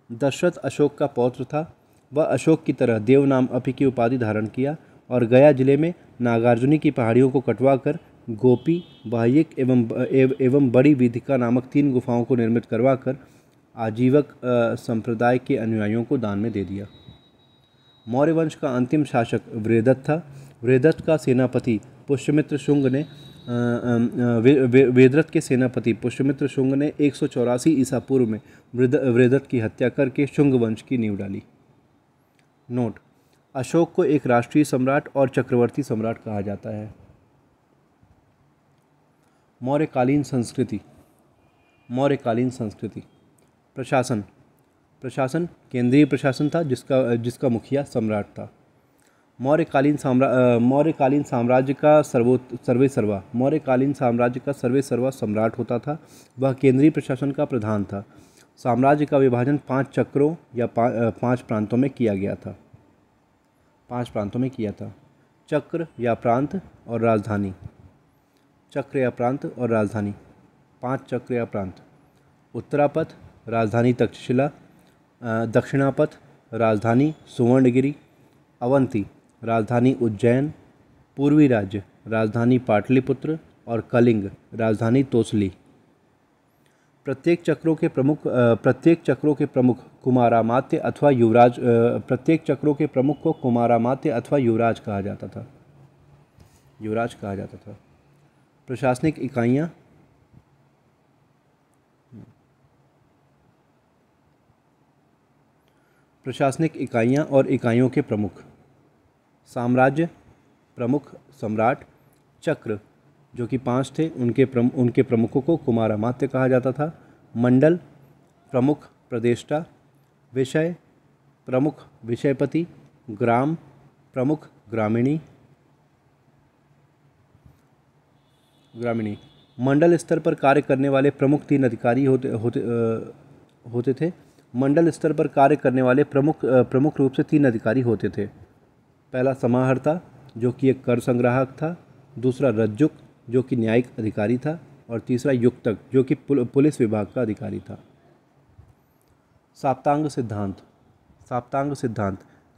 दशरथ अशोक का पौत्र था। वह अशोक की तरह देवनाम अपी की उपाधि धारण किया और गया जिले में नागार्जुनी की पहाड़ियों को कटवाकर गोपी, बाह्यिक एवं बड़ी वेदिका नामक 3 गुफाओं को निर्मित करवाकर आजीवक संप्रदाय के अनुयायियों को दान में दे दिया। मौर्य वंश का अंतिम शासक वृहदत्त था। वृहदत्त का सेनापति पुष्यमित्र शुंग ने वेदरथ के सेनापति पुष्यमित्र शुंग ने 184 ईसा पूर्व में वृहदत्त की हत्या करके शुंग वंश की नींव डाली। नोट: अशोक को एक राष्ट्रीय सम्राट और चक्रवर्ती सम्राट कहा जाता है। मौर्यकालीन संस्कृति। प्रशासन केंद्रीय प्रशासन था, जिसका मुखिया सम्राट था। मौर्यकालीन साम्राज्य का सर्वेसर्वा सम्राट होता था। वह केंद्रीय प्रशासन का प्रधान था। साम्राज्य का विभाजन 5 चक्रों या 5 प्रांतों में किया गया था। चक्र या प्रांत और राजधानी। 5 चक्र या प्रांत: उत्तरापथ, राजधानी तक्षशिला; दक्षिणापथ, राजधानी सुवर्णगिरी; अवंती, राजधानी उज्जैन; पूर्वी राज्य, राजधानी पाटलिपुत्र; और कलिंग, राजधानी तोसली। प्रत्येक चक्रों के प्रमुख कुमारामात्य अथवा युवराज को कुमारामात्य अथवा युवराज कहा जाता था। प्रशासनिक इकाइयाँ और इकाइयों के प्रमुख: साम्राज्य प्रमुख सम्राट; चक्र जो कि 5 थे, उनके प्रमुखों को कुमारामात्य कहा जाता था। मंडल प्रमुख प्रदेष्टा; विषय प्रमुख विषयपति; ग्राम प्रमुख ग्रामीणी। मंडल स्तर पर कार्य करने वाले प्रमुख 3 अधिकारी होते थे। मंडल स्तर पर कार्य करने वाले प्रमुख रूप से 3 अधिकारी होते थे। पहला समाहर्ता, जो कि एक कर संग्राहक था। दूसरा रज्जुक, जो कि न्यायिक अधिकारी था। और तीसरा युक्तक, जो कि पुलिस विभाग का अधिकारी था। साप्तांग सिद्धांत।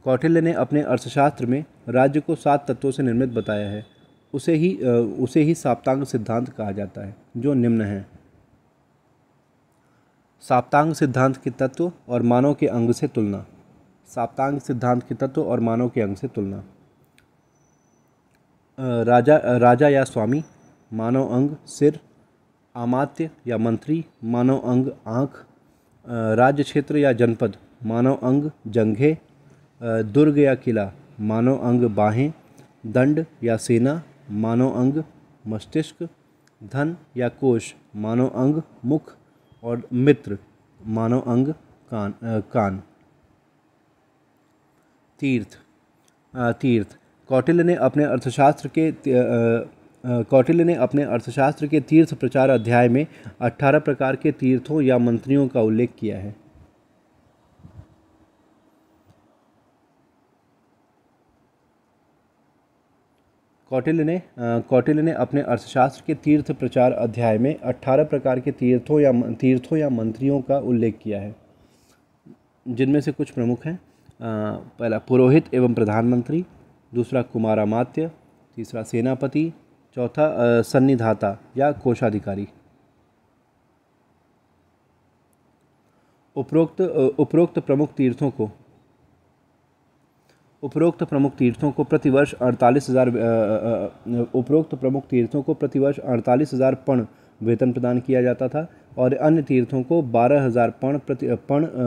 कौटिल्य ने अपने अर्थशास्त्र में राज्य को 7 तत्वों से निर्मित बताया है। उसे ही साप्तांग सिद्धांत कहा जाता है, जो निम्न है। साप्तांग सिद्धांत के तत्व और मानव के अंग से तुलना। राजा या स्वामी, मानव अंग सिर; अमात्य या मंत्री, मानव अंग आँख; राज्य क्षेत्र या जनपद, मानव अंग जंघे; दुर्ग या किला, मानव अंग बाहें; दंड या सेना, मानव अंग मस्तिष्क; धन या कोश, मानव अंग मुख; और मित्र, मानव अंग कान। तीर्थ। कौटिल्य ने अपने अर्थशास्त्र के तीर्थ प्रचार अध्याय में 18 प्रकार के तीर्थों या मंत्रियों का उल्लेख किया है। कौटिल्य ने अपने अर्थशास्त्र के तीर्थ प्रचार अध्याय में 18 प्रकार के तीर्थों या मंत्रियों का उल्लेख किया है, जिनमें से कुछ प्रमुख हैं। पहला पुरोहित एवं प्रधानमंत्री; दूसरा कुमारामात्य; तीसरा सेनापति; चौथा सन्निधाता या कोषाधिकारी। उपरोक्त प्रमुख तीर्थों को प्रतिवर्ष 48,000 पण वेतन प्रदान किया जाता था और अन्य तीर्थों को 12,000 पण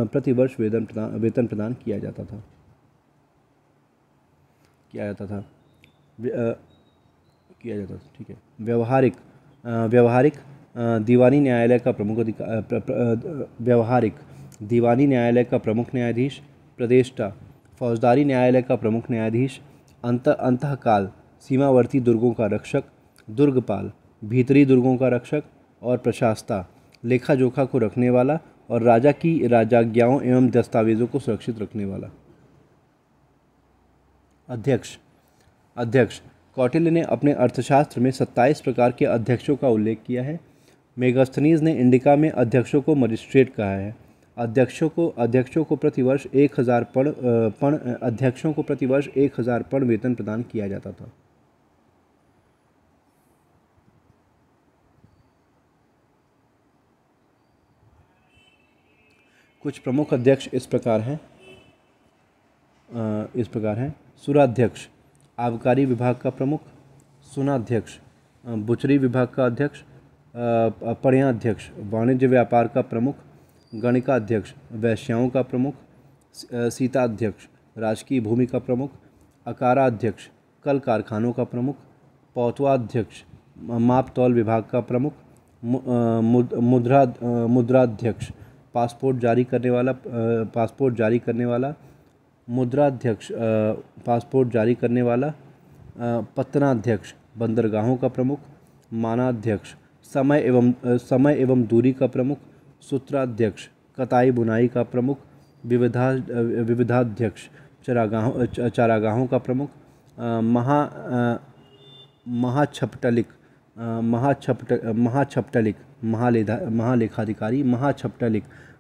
प्रतिवर्ष वेतन प्रदान किया जाता था। ठीक है। व्यवहारिक दीवानी न्यायालय का प्रमुख न्यायाधीश, प्रदेष्टा, फौजदारी न्यायालय का प्रमुख न्यायाधीश, अंतःकाल सीमावर्ती दुर्गों का रक्षक, दुर्गपाल भीतरी दुर्गों का रक्षक और प्रशास्ता लेखा जोखा को रखने वाला और राजा की राजाज्ञाओं एवं दस्तावेजों को सुरक्षित रखने वाला। अध्यक्ष कौटिल्य ने अपने अर्थशास्त्र में 27 प्रकार के अध्यक्षों का उल्लेख किया है। मेगास्थनीज ने इंडिका में अध्यक्षों को मजिस्ट्रेट कहा है। अध्यक्षों को प्रतिवर्ष 1,000 पण वेतन प्रदान किया जाता था। कुछ प्रमुख अध्यक्ष इस प्रकार हैं सुराध्यक्ष आबकारी विभाग का प्रमुख, सुनाध्यक्ष बुचरी विभाग का अध्यक्ष, पणयाध्यक्ष वाणिज्य व्यापार का प्रमुख, गणिकाध्यक्ष वैश्याओं का प्रमुख, सीताध्यक्ष राजकीय भूमि का प्रमुख, अकाराध्यक्ष कल कारखानों का प्रमुख, पौतवाध्यक्ष माप तौल विभाग का प्रमुख, मुद्राध्यक्ष पासपोर्ट जारी करने वाला, मुद्राध्यक्ष पासपोर्ट जारी करने वाला, पत्तनाध्यक्ष बंदरगाहों का प्रमुख, मानाध्यक्ष समय एवं दूरी का प्रमुख, सूत्राध्यक्छ कताई बुनाई का प्रमुख, विविधाध्यक्ष चारागाहों का प्रमुख,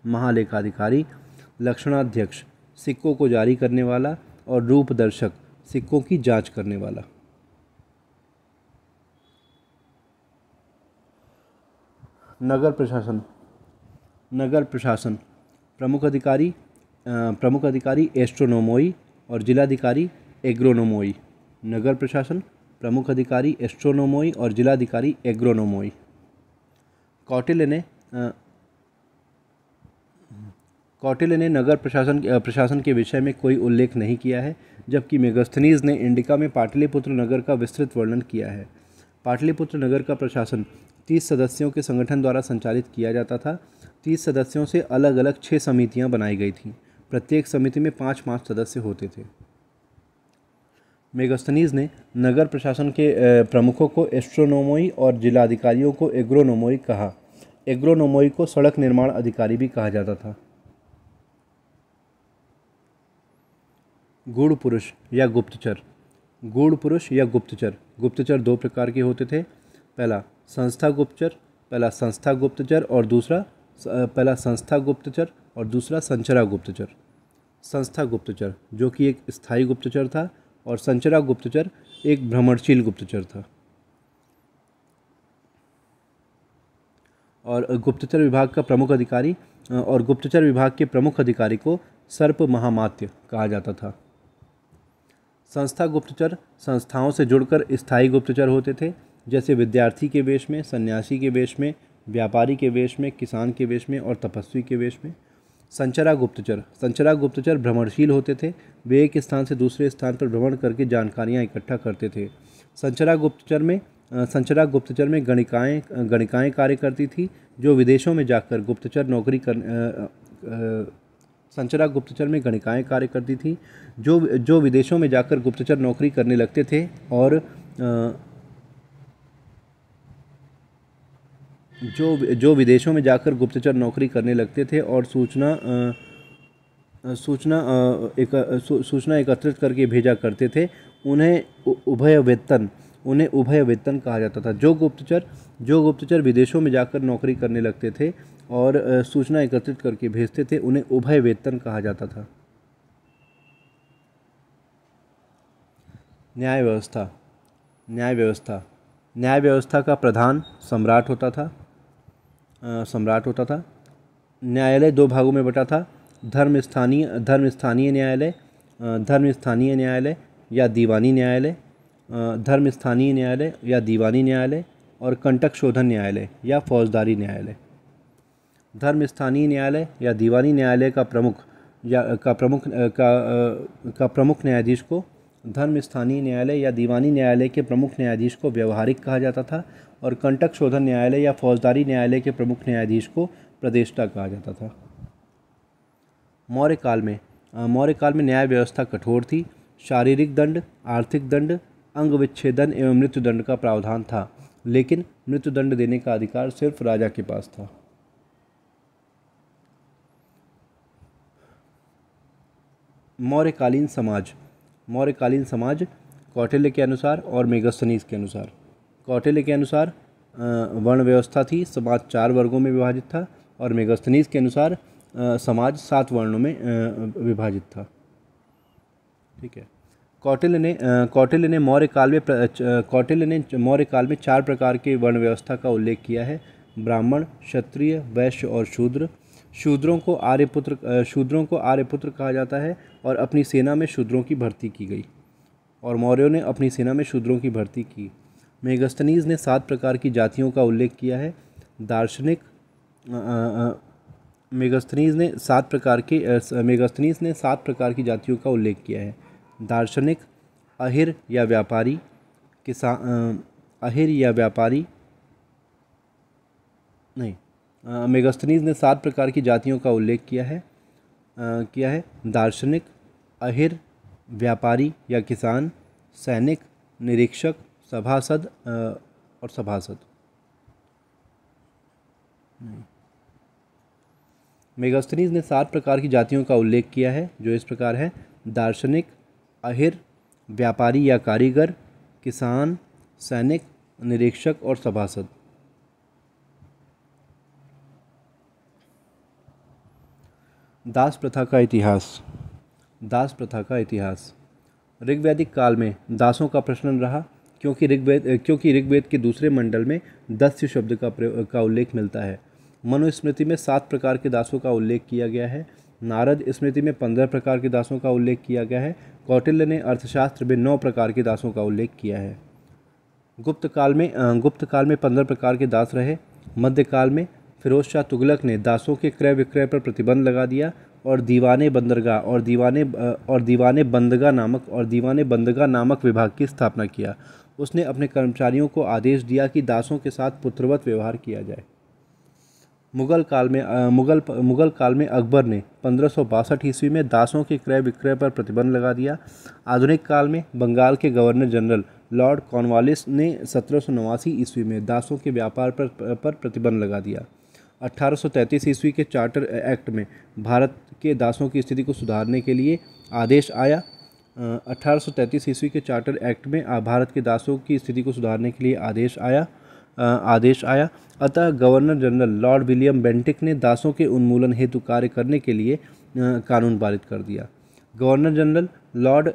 महालेखाधिकारी, लक्षणाध्यक्ष सिक्कों को जारी करने वाला और रूपदर्शक सिक्कों की जांच करने वाला। नगर प्रशासन प्रमुख अधिकारी एस्ट्रोनोमोई और जिलाधिकारी एग्रोनोमोई। नगर प्रशासन प्रमुख अधिकारी एस्ट्रोनोमोई और जिलाधिकारी एग्रोनोमोई। कौटिल्य ने नगर प्रशासन के विषय में कोई उल्लेख नहीं किया है, जबकि मेगास्थनीज ने इंडिका में पाटलिपुत्र नगर का विस्तृत वर्णन किया है। पाटलिपुत्र नगर का प्रशासन 30 सदस्यों के संगठन द्वारा संचालित किया जाता था। 30 सदस्यों से अलग अलग 6 समितियां बनाई गई थीं। प्रत्येक समिति में 5-5 सदस्य होते थे। मेगास्थनीज ने नगर प्रशासन के प्रमुखों को एस्ट्रोनोमोई और जिलाधिकारियों को एग्रोनोमोई कहा। एग्रोनोमोई को सड़क निर्माण अधिकारी भी कहा जाता था। गूढ़ पुरुष या गुप्तचर। गुप्तचर 2 प्रकार के होते थे। पहला संस्था गुप्तचर और दूसरा संचरा गुप्तचर। संस्था गुप्तचर जो कि एक स्थायी गुप्तचर था और संचरा गुप्तचर एक भ्रमणशील गुप्तचर था। और गुप्तचर विभाग के प्रमुख अधिकारी को सर्प महामात्य कहा जाता था। संस्था गुप्तचर संस्थाओं से जुड़कर स्थायी गुप्तचर होते थे, जैसे विद्यार्थी के वेश में, सन्यासी के वेश में, व्यापारी के वेश में, किसान के वेश में और तपस्वी के वेश में। संचरा गुप्तचर भ्रमणशील होते थे। वे एक स्थान से दूसरे स्थान पर भ्रमण करके जानकारियाँ इकट्ठा करते थे। संचरा गुप्तचर में गणिकाएँ कार्य करती थी, जो विदेशों में जाकर गुप्तचर नौकरी करने लगते थे और जो विदेशों में जाकर गुप्तचर नौकरी करने लगते थे और सूचना एकत्रित करके भेजा करते थे, उन्हें उभय वेतन कहा जाता था। जो गुप्तचर विदेशों में जाकर नौकरी करने लगते थे और सूचना एकत्रित करके भेजते थे, उन्हें उभय वेतन कहा जाता था। न्याय व्यवस्था का प्रधान सम्राट होता था। न्यायालय दो भागों में बटा था, धर्म स्थानीय न्यायालय, धर्म स्थानीय न्यायालय या दीवानी न्यायालय, धर्म स्थानीय न्यायालय या दीवानी न्यायालय, और कंटक शोधन न्यायालय या फौजदारी न्यायालय। धर्म स्थानीय न्यायालय या दीवानी न्यायालय का प्रमुख न्यायाधीश को, धर्म स्थानीय न्यायालय या दीवानी न्यायालय के प्रमुख न्यायाधीश को व्यवहारिक कहा जाता था, और कंटक शोधन न्यायालय या फौजदारी न्यायालय के प्रमुख न्यायाधीश को प्रदेष्टा कहा जाता था। मौर्य काल में न्याय व्यवस्था कठोर थी। शारीरिक दंड, आर्थिक दंड, अंग विच्छेदन एवं मृत्युदंड का प्रावधान था, लेकिन मृत्युदंड देने का अधिकार सिर्फ राजा के पास था। मौर्यकालीन समाज कौटिल्य के अनुसार और मेगस्थनीज के अनुसार। कौटिल्य के अनुसार वर्ण व्यवस्था थी, समाज 4 वर्गों में विभाजित था, और मेगस्थनीज के अनुसार समाज 7 वर्णों में विभाजित था। ठीक है। कौटिल्य ने मौर्य काल में 4 प्रकार के वर्ण व्यवस्था का उल्लेख किया है: ब्राह्मण, क्षत्रिय, वैश्य और शूद्र। शूद्रों को आर्यपुत्र कहा जाता है, और अपनी सेना में शूद्रों की भर्ती की गई, और मौर्यों ने अपनी सेना में शूद्रों की भर्ती की। मेगस्थनीज ने 7 प्रकार की जातियों का उल्लेख किया है। दार्शनिक मेगस्थनीज ने 7 प्रकार की जातियों का उल्लेख किया है: दार्शनिक, अहिर या व्यापारी, मेगस्थनीज ने 7 प्रकार की जातियों का उल्लेख किया है दार्शनिक, अहिर, व्यापारी या किसान, सैनिक, निरीक्षक, सभासद और सभासद। मेगस्थनीज ने 7 प्रकार की जातियों का उल्लेख किया है, जो इस प्रकार है: दार्शनिक, अहिर, व्यापारी या कारीगर, किसान, सैनिक, निरीक्षक और सभासद। दास प्रथा का इतिहास। ऋग्वैदिक काल में दासों का प्रचलन रहा, क्योंकि ऋग्वेद के दूसरे मंडल में दस्य शब्द का उल्लेख मिलता है। मनुस्मृति में 7 प्रकार के दासों का उल्लेख किया गया है। नारद स्मृति में 15 प्रकार के दासों का उल्लेख किया गया है। कौटिल्य ने अर्थशास्त्र में 9 प्रकार के दासों का उल्लेख किया है। गुप्त काल में 15 प्रकार के दास रहे। मध्यकाल में फिरोज शाह तुगलक ने दासों के क्रय विक्रय पर प्रतिबंध लगा दिया, और दीवाने बंदगा नामक विभाग की स्थापना किया। उसने अपने कर्मचारियों को आदेश दिया कि दासों के साथ पुत्रवत व्यवहार किया जाए। मुगल काल में अकबर ने 1562 ईस्वी में दासों के क्रय विक्रय पर प्रतिबंध लगा दिया। आधुनिक काल में बंगाल के गवर्नर जनरल लॉर्ड कॉर्नवालिस ने 1789 ईस्वी में दासों के व्यापार पर प्रतिबंध लगा दिया। 1833 ईस्वी के चार्टर एक्ट में भारत के दासों की स्थिति को सुधारने के लिए आदेश आया। 1833 ईस्वी के चार्टर एक्ट में भारत के दासों की स्थिति को सुधारने के लिए आदेश आया। अतः governor general Lord William Bentinck ने दासों के उन्मूलन हेतु कार्य करने के लिए कानून पारित कर दिया। गवर्नर जनरल लॉर्ड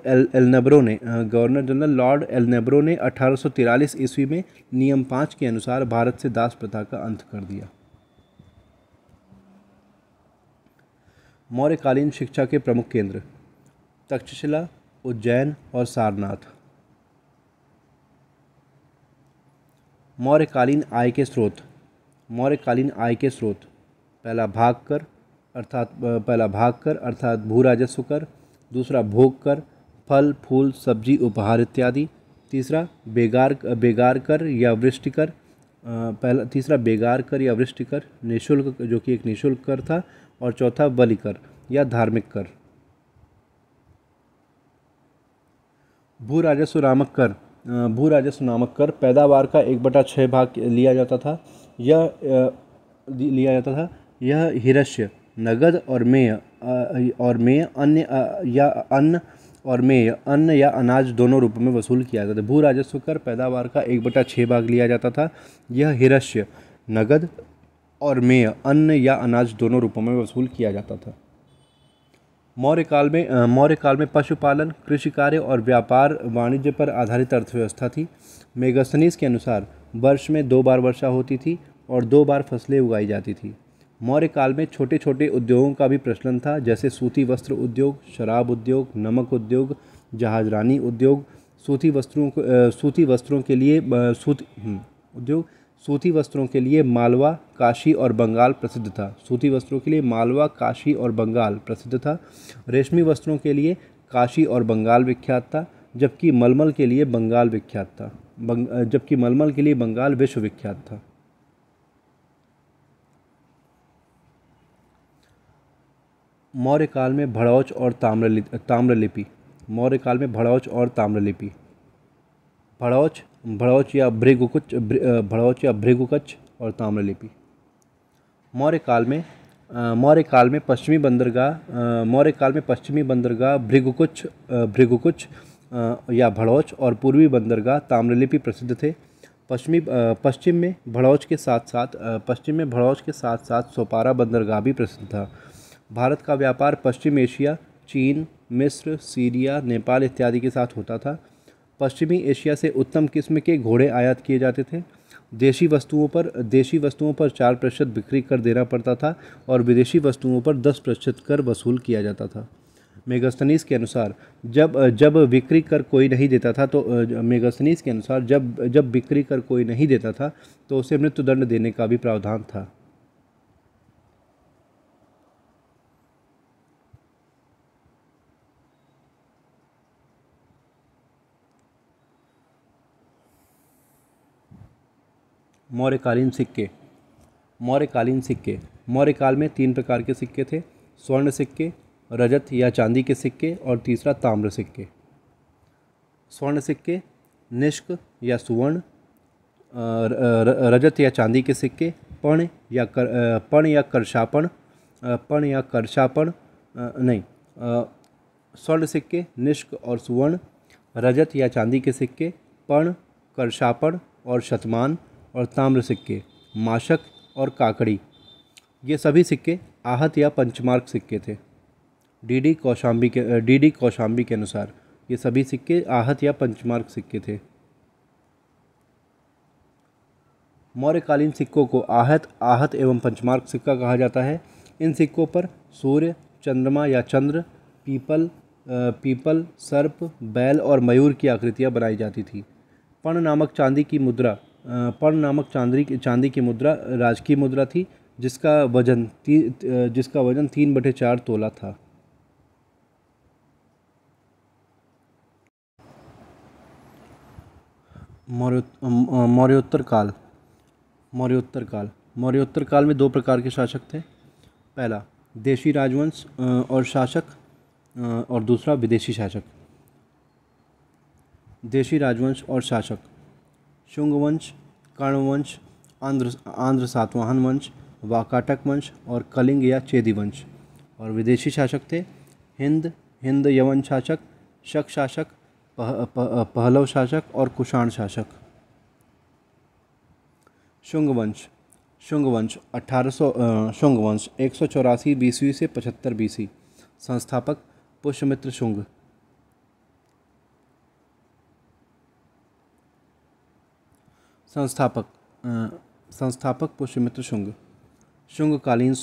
एल्नेब्रो ने 1843 ईस्वी में नियम 5 के अनुसार भारत से दास प्रथा का अंत कर दिया। मौर्यकालीन शिक्षा के प्रमुख केंद्र तक्षशिला, उज्जैन और सारनाथ। मौर्यकालीन आय के स्रोत पहला भाग कर अर्थात भू राजस्व कर। दूसरा भोग कर, फल फूल सब्जी उपहार इत्यादि। तीसरा बेगार कर या वृष्टि कर। तीसरा बेगार कर या वृष्टि कर निःशुल्क, जो कि एक निःशुल्क कर था। और चौथा बलि कर या धार्मिक कर। भू राजस्व नामक कर पैदावार का 1/6 भाग लिया जाता था। यह हिरस्य, नगद और अन्न या अनाज दोनों रूपों में वसूल किया जाता था। भू राजस्व कर पैदावार का 1/6 भाग लिया जाता था। यह हिरस्य, नगद और अन्न या अनाज दोनों रूपों में वसूल किया जाता था। मौर्य काल में पशुपालन, कृषि कार्य और व्यापार वाणिज्य पर आधारित अर्थव्यवस्था थी। मेगास्थनीज के अनुसार वर्ष में 2 बार वर्षा होती थी और 2 बार फसलें उगाई जाती थी। मौर्य काल में छोटे छोटे उद्योगों का भी प्रचलन था, जैसे सूती वस्त्र उद्योग, शराब उद्योग, नमक उद्योग, जहाजरानी उद्योग। सूती वस्त्रों के लिए उद्योग सूती वस्त्रों के लिए मालवा, काशी और बंगाल प्रसिद्ध था। सूती वस्त्रों के लिए मालवा, काशी और बंगाल प्रसिद्ध था। रेशमी वस्त्रों के लिए काशी और बंगाल विख्यात था, जबकि मलमल के लिए बंगाल विख्यात था। जबकि मलमल के लिए बंगाल विश्व विख्यात था। मौर्य काल में भड़ौच और ताम्रलिपि। मौर्य काल में भड़ौच और ताम्रलिपि। भड़ौच भड़ौच या भृगुकुच और ताम्रलिपि। मौर्य काल में पश्चिमी बंदरगाह भृगुकुच या भड़ौच और पूर्वी बंदरगाह ताम्रलिपि प्रसिद्ध थे। पश्चिम में भड़ौच के साथ साथ सोपारा बंदरगाह भी प्रसिद्ध था। भारत का व्यापार पश्चिम एशिया, चीन, मिस्र, सीरिया, नेपाल इत्यादि के साथ होता था। पश्चिमी एशिया से उत्तम किस्म के घोड़े आयात किए जाते थे। देशी वस्तुओं पर 4% बिक्री कर देना पड़ता था और विदेशी वस्तुओं पर 10% कर वसूल किया जाता था। मेगास्थनीज के अनुसार जब बिक्री कर कोई नहीं देता था तो उसे मृत्युदंड देने का भी प्रावधान था। मौर्यकालीन सिक्के। मौर्य काल में 3 प्रकार के सिक्के थे: स्वर्ण सिक्के, रजत या चांदी के सिक्के और तीसरा ताम्र सिक्के। स्वर्ण सिक्के निष्क या सुवर्ण, रजत या चांदी के सिक्के पण या करशापण नहीं, स्वर्ण सिक्के निष्क और सुवर्ण, रजत या चांदी के सिक्के पण, करशापण और शतमान, और ताम्र सिक्के माशक और काकड़ी। ये सभी सिक्के आहत या पंचमार्क सिक्के थे। डी कौशाम्बी के अनुसार ये सभी सिक्के आहत या पंचमार्क सिक्के थे। मौर्यकालीन सिक्कों को आहत एवं पंचमार्क सिक्का कहा जाता है। इन सिक्कों पर सूर्य, चंद्रमा या चंद्र, पीपल, सर्प, बैल और मयूर की आकृतियाँ बनाई जाती थी। पण नामक चांदी की मुद्रा राजकीय मुद्रा थी, जिसका वजन 3/4 तोला था। मौर्योत्तर काल में 2 प्रकार के शासक थे। पहला देशी राजवंश और शासक, और दूसरा विदेशी शासक। देशी राजवंश और शासक: शुंग वंश, कर्ण वंश, आंध्र सातवाहन वंश, वाकाटक वंश और कलिंग या चेदी वंश। और विदेशी शासक थे हिंद यवन शासक, शक शासक, पहलव शासक और कुषाण शासक। शुंग वंश 184 बीसी से 75 बीसी। संस्थापक पुष्यमित्र शुंग। संस्थापक पुष्यमित्र शुंग। शुंगकालीन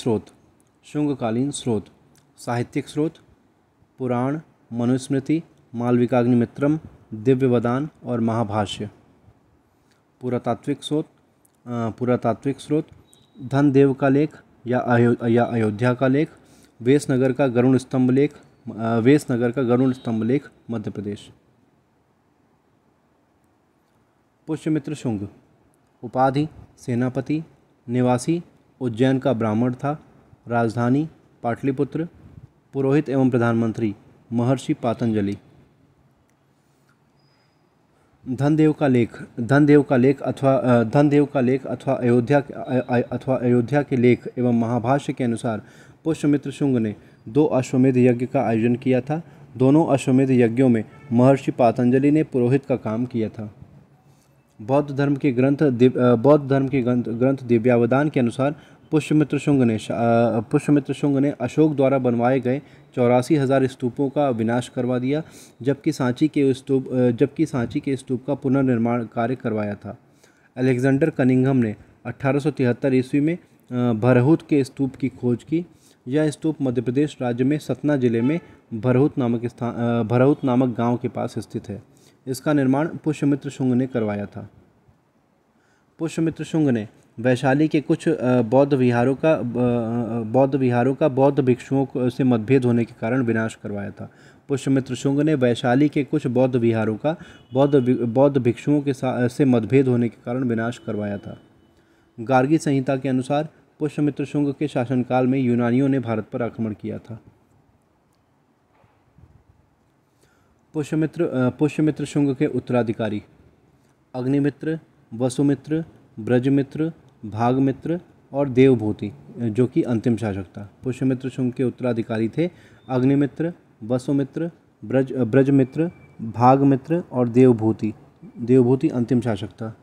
स्रोत: साहित्यिक स्रोत: पुराण, मनुस्मृति, मालविकाग्निमित्रम, दिव्यवदान और महाभाष्य। पुरातात्विक स्रोत: धनदेव का लेख या अयोध्या का लेख, वेसनगर का गरुड़ स्तंभ लेख मध्य प्रदेश। पुष्यमित्र शुंग उपाधि: सेनापति, निवासी उज्जैन का ब्राह्मण था, राजधानी पाटलिपुत्र, पुरोहित एवं प्रधानमंत्री महर्षि पातंजलि। धनदेव का लेख अथवा अयोध्या के लेख एवं महाभाष्य के अनुसार पुष्यमित्र शुंग ने 2 अश्वमेध यज्ञ का आयोजन किया था। दोनों अश्वमेध यज्ञों में महर्षि पातंजलि ने पुरोहित का काम किया था। बौद्ध धर्म के ग्रंथ दिव्यावदान के अनुसार पुष्यमित्र शुंग ने अशोक द्वारा बनवाए गए 84,000 स्तूपों का विनाश करवा दिया, जबकि सांची के स्तूप का पुनर्निर्माण कार्य करवाया था। अलेक्जेंडर कनिंघम ने 1873 ईस्वी में भरहुत के स्तूप की खोज की। यह स्तूप मध्य प्रदेश राज्य में सतना जिले में भरहुत नामक गांव के पास स्थित है। इसका निर्माण पुष्यमित्र शुंग ने करवाया था। पुष्यमित्र शुंग ने वैशाली के कुछ बौद्ध विहारों का बौद्ध भिक्षुओं से मतभेद होने के कारण विनाश करवाया था। पुष्यमित्र शुंग ने वैशाली के कुछ बौद्ध विहारों का बौद्ध भिक्षुओं से मतभेद होने के कारण विनाश करवाया था। गार्गी संहिता के अनुसार पुष्यमित्र शुंग के शासनकाल में यूनानियों ने भारत पर आक्रमण किया था। पुष्यमित्र शुंग के उत्तराधिकारी अग्निमित्र, वसुमित्र, ब्रजमित्र, भागमित्र और देवभूति, जो कि अंतिम शासक था। पुष्यमित्र शुंग के उत्तराधिकारी थे अग्निमित्र, वसुमित्र, ब्रजमित्र, भागमित्र और देवभूति अंतिम शासक था।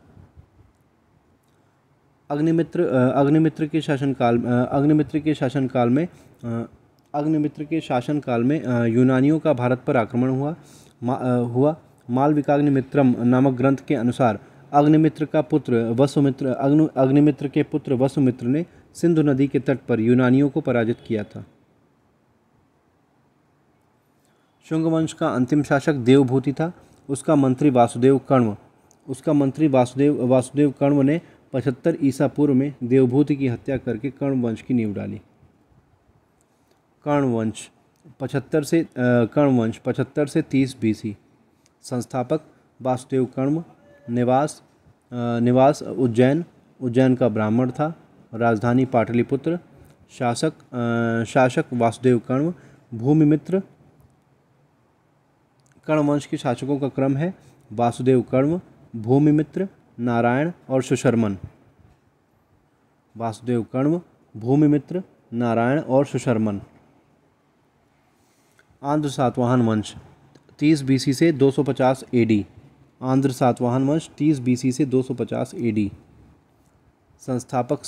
अग्निमित्र के शासनकाल में यूनानियों का भारत पर आक्रमण हुआ। मालविकाग्निमित्रम नामक ग्रंथ के अनुसार अग्निमित्र के पुत्र वसुमित्र ने सिंधु नदी के तट पर यूनानियों को पराजित किया था। शुंग वंश का अंतिम शासक देवभूति था। उसका मंत्री वासुदेव कण्व ने 75 ईसा पूर्व में देवभूति की हत्या करके कर्ण वंश की नींव डाली। कर्ण वंश 75 से 30 BC। संस्थापक वासुदेव कण्व। निवास उज्जैन का ब्राह्मण था। राजधानी पाटलिपुत्र। शासक वासुदेव कण्व। भूमिमित्र। कर्ण वंश के शासकों का क्रम है वासुदेव कण्व, भूमिमित्र, नारायण और सुशर्मन। वासुदेव कण्व, भूमिमित्र, नारायण और सुशर्मन। आंध्र सातवाहन वंश 30 BC से 250 AD। आंध्र सातवाहन वंश 30 BC से 250 AD। संस्थापक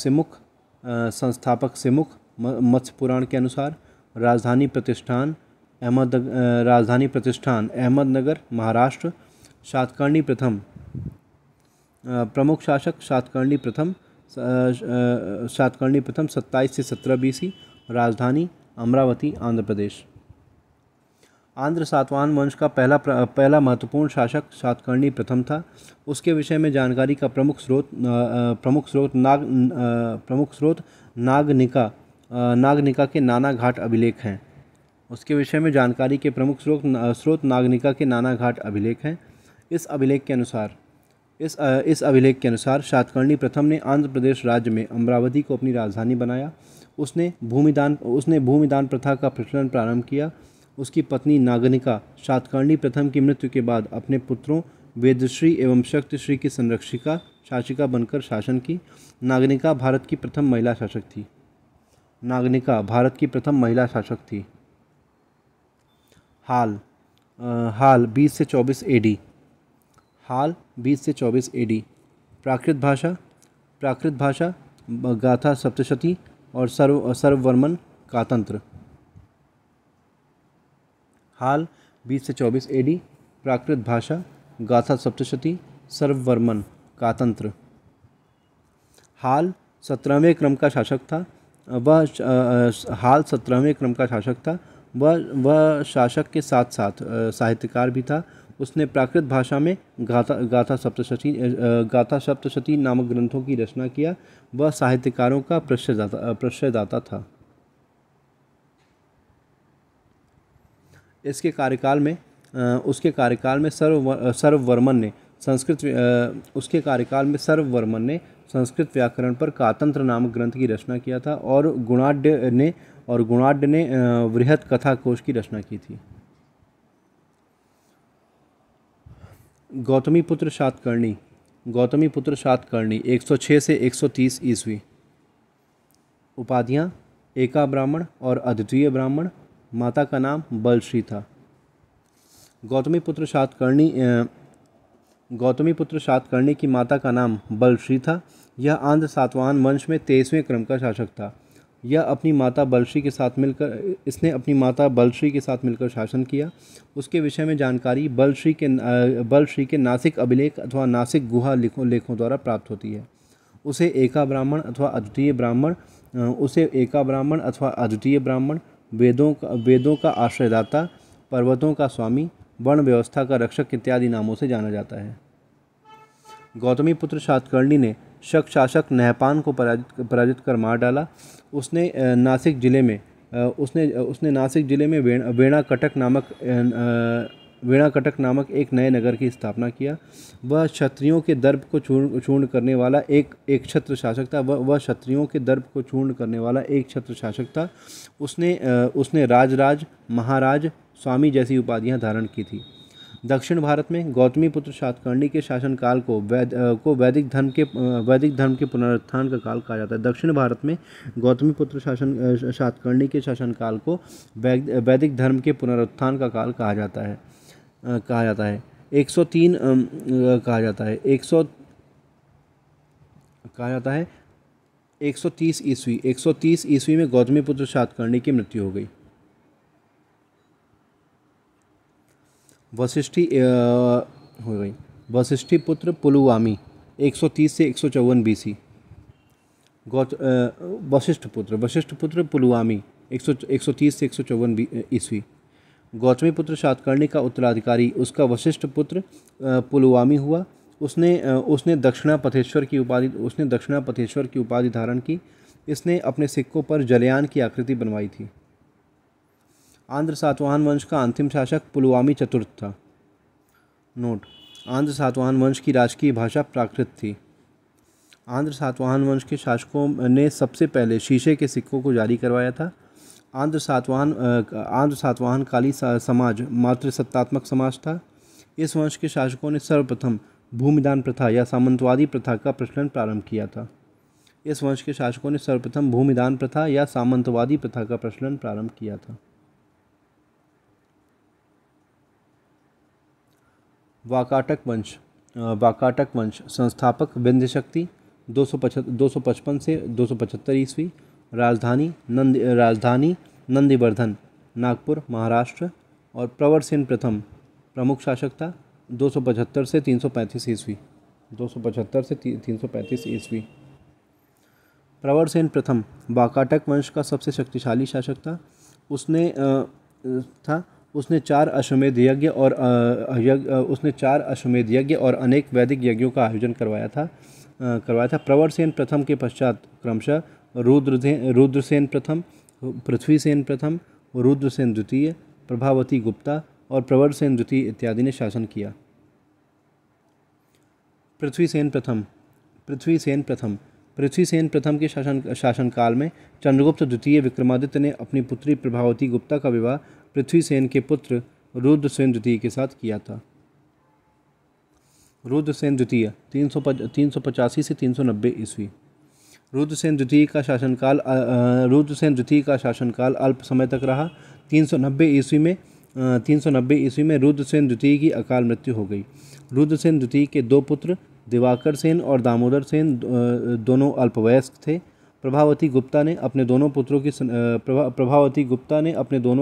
सिमुख। मत्स्य पुराण के अनुसार राजधानी प्रतिष्ठान अहमदनगर महाराष्ट्र। सातकर्णी प्रथम। प्रमुख शासक सातकर्णी प्रथम 27 से 17 BC। राजधानी अमरावती आंध्र प्रदेश। आंध्र सातवाहन वंश का पहला महत्वपूर्ण शासक सातकर्णी प्रथम था। उसके विषय में जानकारी का प्रमुख स्रोत नागनिका के नाना घाट अभिलेख हैं। उसके विषय में जानकारी के प्रमुख स्रोत नागनिका के नाना घाट अभिलेख हैं। इस अभिलेख के अनुसार सातकर्णी प्रथम ने आंध्र प्रदेश राज्य में अमरावती को अपनी राजधानी बनाया। उसने भूमिदान प्रथा का प्रचलन प्रारंभ किया। उसकी पत्नी नागनिका सातकर्णी प्रथम की मृत्यु के बाद अपने पुत्रों वेदश्री एवं शक्तिश्री की शासिका बनकर शासन की। नागनिका भारत की प्रथम महिला शासक थी। हाल 20 से 24 AD। प्राकृत भाषा गाथा सप्तशती और सर्ववर्मन कातंत्र। हाल 20 से 24 AD। प्राकृत भाषा गाथा सप्तशती सर्ववर्मन कातंत्र। हाल 17वें क्रम का शासक था। वह शासक के साथ साथ साहित्यकार भी था। उसने प्राकृत भाषा में गाथा सप्तशती नामक ग्रंथों की रचना किया। वह साहित्यकारों का प्रश्रयदाता था। उसके कार्यकाल में सर्ववर्मन ने संस्कृत व्याकरण पर कातंत्र नामक ग्रंथ की रचना किया था और गुणाढ्य ने वृहत कथा कोश की रचना की थी। गौतमीपुत्र सातकर्णी 106 से 130 ईस्वी। उपाधियाँ एका ब्राह्मण और अद्वितीय ब्राह्मण। माता का नाम बलश्री था। गौतमीपुत्र सातकर्णी की माता का नाम बलश्री था। यह आंध्र सातवाहन वंश में 23वें क्रम का शासक था। इसने अपनी माता बलश्री के साथ मिलकर शासन किया। उसके विषय में जानकारी बलश्री के नासिक अभिलेख अथवा नासिक गुहा लेखों द्वारा प्राप्त होती है। उसे एका ब्राह्मण अथवा अद्वितीय ब्राह्मण वेदों का आश्रयदाता, पर्वतों का स्वामी, वर्ण व्यवस्था का रक्षक इत्यादि नामों से जाना जाता है। गौतमी पुत्र सातकर्णी ने शक शासक नहपान को पराजित कर मार डाला। उसने नासिक जिले में वेणाकटक नामक एक नए नगर की स्थापना किया। वह क्षत्रियों के दर्प को चूर्ण करने वाला एक छत्र शासक था। उसने राजराज, महाराज, स्वामी जैसी उपाधियां धारण की थी। दक्षिण भारत में गौतमी पुत्र सातकर्णी के शासनकाल को वैदिक धर्म के पुनरुत्थान का काल कहा जाता है। दक्षिण भारत में गौतमी पुत्र सातकर्णी के शासनकाल को वैदिक धर्म के पुनरुत्थान का काल कहा जाता है। 103 130 ईस्वी में गौतमी पुत्र सातकर्णी की मृत्यु हो गई। वशिष्ठी पुत्र पुलुवामी 130 से 154 बीसी। वशिष्ठ पुत्र पुलुवामी 130 से 154 ईस्वी। गौतमी पुत्र सातकर्णी का उत्तराधिकारी उसका वशिष्ठ पुत्र पुलुवामी हुआ। उसने दक्षिणापथेश्वर की उपाधि धारण की। इसने अपने सिक्कों पर जलयान की आकृति बनवाई थी। आंध्र सातवाहन वंश का अंतिम शासक पुलुवामी चतुर्थ था। नोट: आंध्र सातवाहन वंश की राजकीय भाषा प्राकृत थी। आंध्र सातवाहन वंश के शासकों ने सबसे पहले शीशे के सिक्कों को जारी करवाया था। आंध्र सातवाहन काली समाज मातृसत्तात्मक समाज था। इस वंश के शासकों ने सर्वप्रथम भूमिदान प्रथा या सामंतवादी प्रथा का प्रचलन प्रारंभ किया था। वाकाटक वंश संस्थापक विंध्य शक्ति 255 से 275 ईस्वी। राजधानी नंदीवर्धन, नागपुर, महाराष्ट्र। और प्रवरसेन प्रथम प्रमुख शासक था 275 से 335 ईस्वी। प्रवरसेन प्रथम वाकाटक वंश का सबसे शक्तिशाली शासक था। उसने 4 अश्वमेध यज्ञ और अनेक वैदिक यज्ञों का आयोजन करवाया था। प्रवरसेन प्रथम के पश्चात क्रमशः रुद्रसेन प्रथम, पृथ्वीसेन प्रथम, रुद्रसेन द्वितीय, प्रभावती गुप्ता और प्रवरसेन द्वितीय इत्यादि ने शासन किया। पृथ्वीसेन प्रथम के शासनकाल में चंद्रगुप्त द्वितीय विक्रमादित्य ने अपनी पुत्री प्रभावती गुप्ता का विवाह पृथ्वीसेन के पुत्र रुद्रसेन द्वितीय के साथ किया था। रुद्रसेन द्वितीय 385 से 390 ईस्वी। रुद्रसेन द्वितीय का शासनकाल अल्प समय तक रहा। 390 ईस्वी में रुद्रसेन द्वितीय की अकाल मृत्यु हो गई। रुद्रसेन द्वितीय के 2 पुत्र दिवाकर सेन और दामोदर सेन दोनों अल्पवयस्क थे। प्रभावती गुप्ता ने अपने दोनों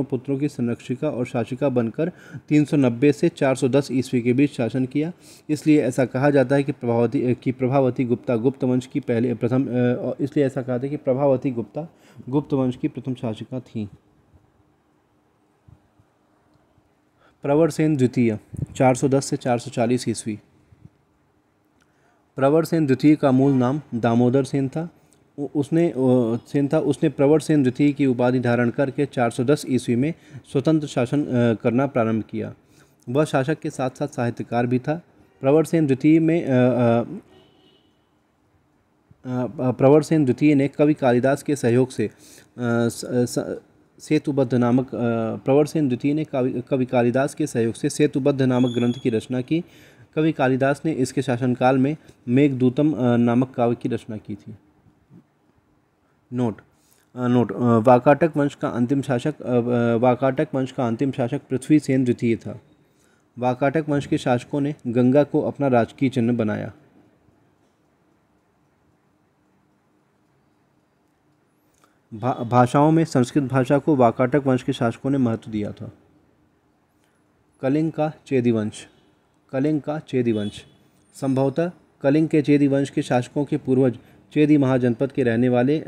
पुत्रों की संरक्षिका और शासिका बनकर 390 से 410 ईस्वी के बीच शासन किया। इसलिए ऐसा कहा जाता है कि प्रभावती गुप्ता गुप्त वंश की प्रथम शासिका थीं। प्रवरसेन द्वितीय 410 से 440 ईस्वी। प्रवरसेन द्वितीय का मूल नाम दामोदर सेन था। उसने प्रवरसेन द्वितीय की उपाधि धारण करके 410 ईस्वी में स्वतंत्र शासन करना प्रारंभ किया। वह शासक के साथ साथ साहित्यकार भी था। प्रवरसेन द्वितीय ने कवि कालिदास के सहयोग से सेतुबद्ध नामक ग्रंथ की रचना की। कवि कालिदास ने इसके शासनकाल में मेघदूतम नामक काव्य की रचना की थी। नोट: वाकाटक वंश का अंतिम शासक पृथ्वीसेन द्वितीय था। वाकाटक वंश के शासकों ने गंगा को अपना राजकीय चिन्ह बनाया। भाषाओं में संस्कृत भाषा को वाकाटक वंश के शासकों ने महत्व दिया था। कलिंग का चेदी वंश संभवतः कलिंग के चेदी वंश के शासकों के पूर्वज चेदी महाजनपद के रहने वाले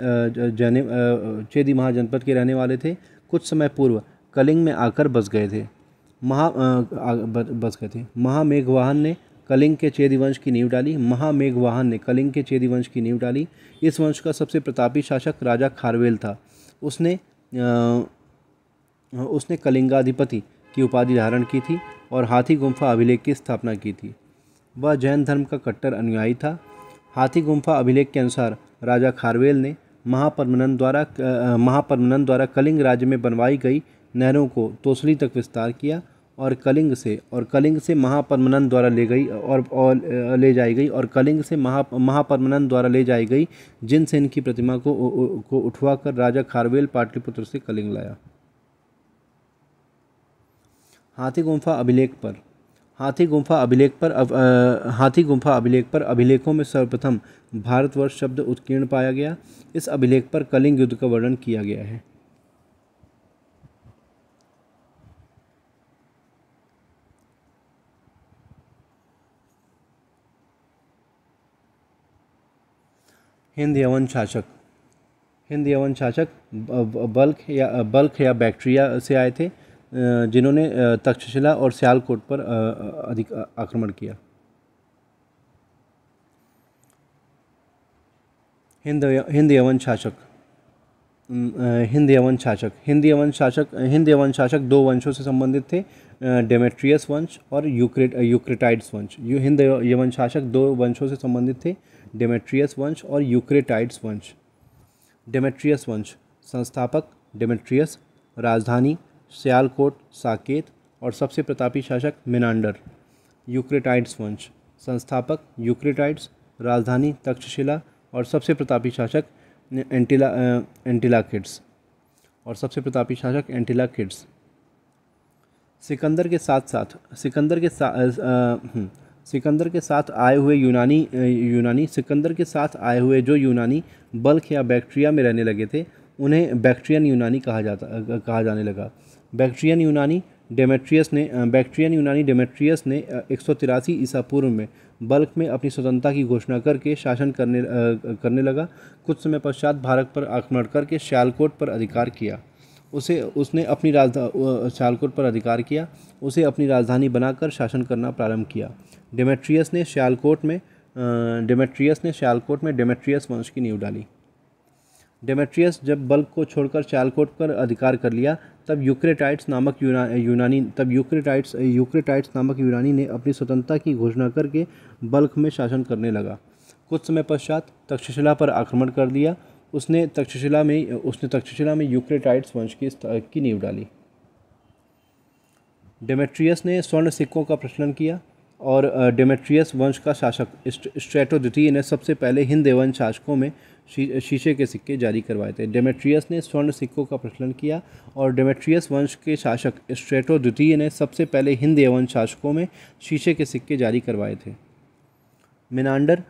चेदी महाजनपद के रहने वाले थे। कुछ समय पूर्व कलिंग में आकर बस गए थे। महामेघवाहन ने कलिंग के चेदी वंश की नींव डाली। महामेघवाहन ने कलिंग के चेदी वंश की नींव डाली। इस वंश का सबसे प्रतापी शासक राजा खारवेल था। उसने कलिंगाधिपति की उपाधि धारण की थी और हाथी गुम्फा अभिलेख की स्थापना की थी। वह जैन धर्म का कट्टर अनुयायी था। हाथी गुम्फा अभिलेख के अनुसार राजा खारवेल ने महापद्मनंद द्वारा कलिंग राज्य में बनवाई गई नहरों को तोसली तक विस्तार किया और कलिंग से महापद्मनंद द्वारा ले जाई गई जिनसेन की प्रतिमा को उठवाकर राजा खारवेल पाटलिपुत्र से कलिंग लाया। हाथी गुम्फा अभिलेख पर अभिलेखों में सर्वप्रथम भारतवर्ष शब्द उत्कीर्ण पाया गया। इस अभिलेख पर कलिंग युद्ध का वर्णन किया गया है। हिंद यवन शासक बल्ख या बैक्ट्रिया से आए थे, जिन्होंने तक्षशिला और सियालकोट पर अधिक आक्रमण किया। हिंद यवन शासक दो वंशों से संबंधित थे, डेमेट्रियस वंश और यूक्रेटाइड्स वंश। हिंद यवन शासक दो वंशों से संबंधित थे, डेमेट्रियस वंश और यूक्रेटाइड्स वंश। डेमेट्रियस वंश संस्थापक डेमेट्रियस, राजधानी सियालकोट साकेत और सबसे प्रतापी शासक मिनांडर। यूक्रेटाइड्स वंश संस्थापक यूक्रेटाइड्स, राजधानी तक्षशिला और सबसे प्रतापी शासक एंटिलाकिड्स। सिकंदर के साथ आए हुए जो यूनानी बल्ख या बैक्ट्रिया में रहने लगे थे, उन्हें बैक्ट्रियन यूनानी कहा जाने लगा। बैक्ट्रियन यूनानी डेमेट्रियस ने 183 ईसा पूर्व में बल्ख में अपनी स्वतंत्रता की घोषणा करके शासन करने लगा। कुछ समय पश्चात भारत पर आक्रमण करके सियालकोट पर अधिकार किया। उसे अपनी राजधानी बनाकर शासन करना प्रारंभ किया। डेमेट्रियस ने सियालकोट में डेमेट्रियस वंश की नींव डाली। डेमेट्रियस जब बल्ख को छोड़कर सियालकोट पर अधिकार कर लिया, तब यूक्रेटाइड्स नामक यूनानी ने अपनी स्वतंत्रता की घोषणा करके बल्ख में शासन करने लगा। कुछ समय पश्चात तक्षशिला पर आक्रमण कर दिया। उसने तक्षशिला में यूक्रेटाइड्स वंश की नींव डाली। डेमेट्रियस ने स्वर्ण सिक्कों का प्रचलन किया और डेमेट्रियस वंश का शासक स्ट्रेटो द्वितीय ने सबसे पहले हिंद यवन शासकों में शीशे के सिक्के जारी करवाए थे। डेमेट्रियस ने स्वर्ण सिक्कों का प्रचलन किया और डेमेट्रियस वंश के शासक स्ट्रेटो द्वितीय ने सबसे पहले हिंद यवन शासकों में शीशे के सिक्के जारी करवाए थे। मिनांडर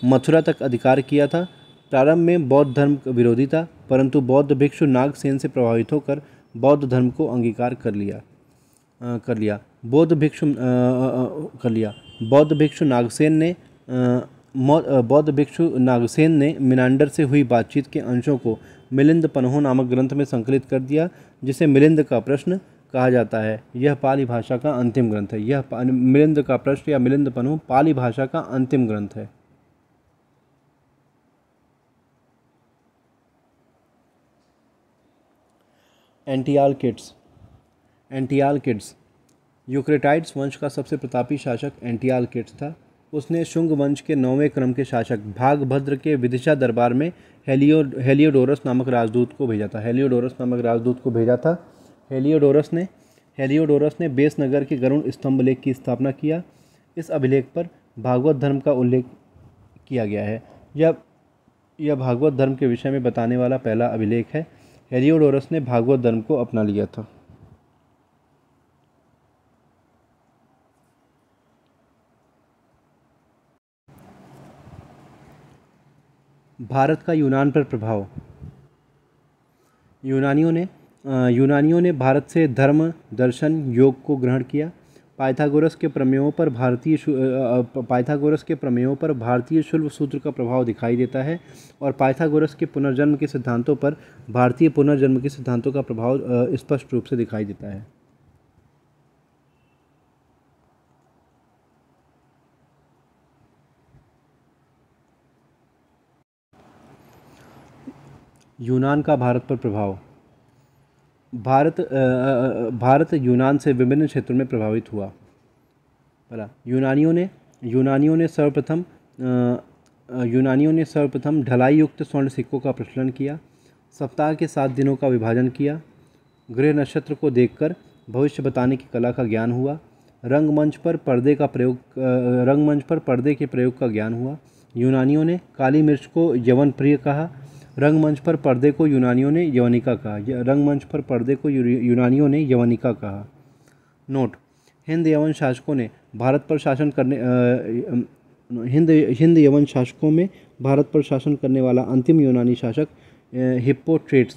मथुरा तक अधिकार किया था। प्रारंभ में बौद्ध धर्म विरोधी था, परंतु बौद्ध भिक्षु नागसेन से प्रभावित होकर बौद्ध धर्म को अंगीकार कर लिया। बौद्ध भिक्षु नागसेन ने मिनांडर से हुई बातचीत के अंशों को मिलिंद पन्हो नामक ग्रंथ में संकलित कर दिया, जिसे मिलिंद का प्रश्न कहा जाता है। यह पाली भाषा का अंतिम ग्रंथ है। मिलिंद का प्रश्न या मिलिंद पन्हो पाली भाषा का अंतिम ग्रंथ है। एंटियालकिड्स यूक्रेटाइड्स वंश का सबसे प्रतापी शासक एंटियालकिड्स था। उसने शुंग वंश के 9वें क्रम के शासक भागभद्र के विदिशा दरबार में हेलियोडोरस नामक राजदूत को भेजा था। हेलियोडोरस ने बेस नगर के गरुड़ स्तंभ लेख की स्थापना किया। इस अभिलेख पर भागवत धर्म का उल्लेख किया गया है। यह भागवत धर्म के विषय में बताने वाला पहला अभिलेख है। हेलियोडोरस ने भागवत धर्म को अपना लिया था। भारत का यूनान पर प्रभाव। यूनानियों ने भारत से धर्म, दर्शन, योग को ग्रहण किया। पाइथागोरस के प्रमेयों पर भारतीय शुल्ब सूत्र का प्रभाव दिखाई देता है और पाइथागोरस के पुनर्जन्म के सिद्धांतों पर भारतीय पुनर्जन्म के सिद्धांतों का प्रभाव स्पष्ट रूप से दिखाई देता है। यूनान का भारत पर प्रभाव। भारत यूनान से विभिन्न क्षेत्रों में प्रभावित हुआ। पहला, यूनानियों ने सर्वप्रथम ढलाई युक्त स्वर्ण सिक्कों का प्रचलन किया। सप्ताह के 7 दिनों का विभाजन किया। ग्रह नक्षत्र को देखकर भविष्य बताने की कला का ज्ञान हुआ। रंगमंच पर पर्दे के प्रयोग का ज्ञान हुआ। यूनानियों ने काली मिर्च को यवन प्रिय कहा। रंगमंच पर पर्दे को यूनानियों ने यवनिका कहा। नोट: हिंद यवन शासकों में भारत पर शासन करने वाला अंतिम यूनानी शासक हिप्पोट्रेट्स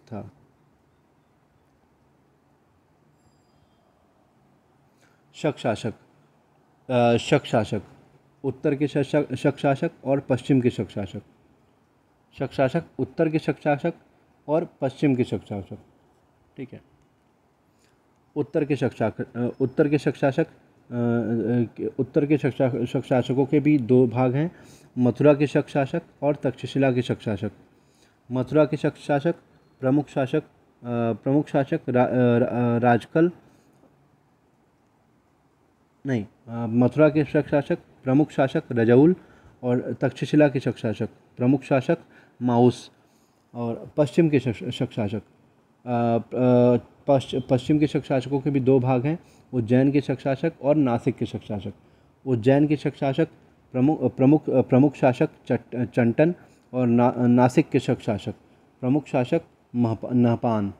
था। शक शासक, उत्तर के शक शासक और पश्चिम के शक शासक। उत्तर के शक शासक और पश्चिम के शक शासक। ठीक है। उत्तर के शक शासकों के भी 2 भाग हैं, मथुरा के शक शासक और तक्षशिला के शक शासक। मथुरा के शक शासक प्रमुख शासक रजाउल और तक्षशिला के शक शासक प्रमुख शासक माउस। और पश्चिम के शक शासक पश्चिम के शक शासकों के भी 2 भाग हैं, उज्जैन के शक शासक और नासिक के शक शासक। उज्जैन के शक शासक प्रमुख शासक चंटन और नासिक के शक शासक प्रमुख शासक नहपान।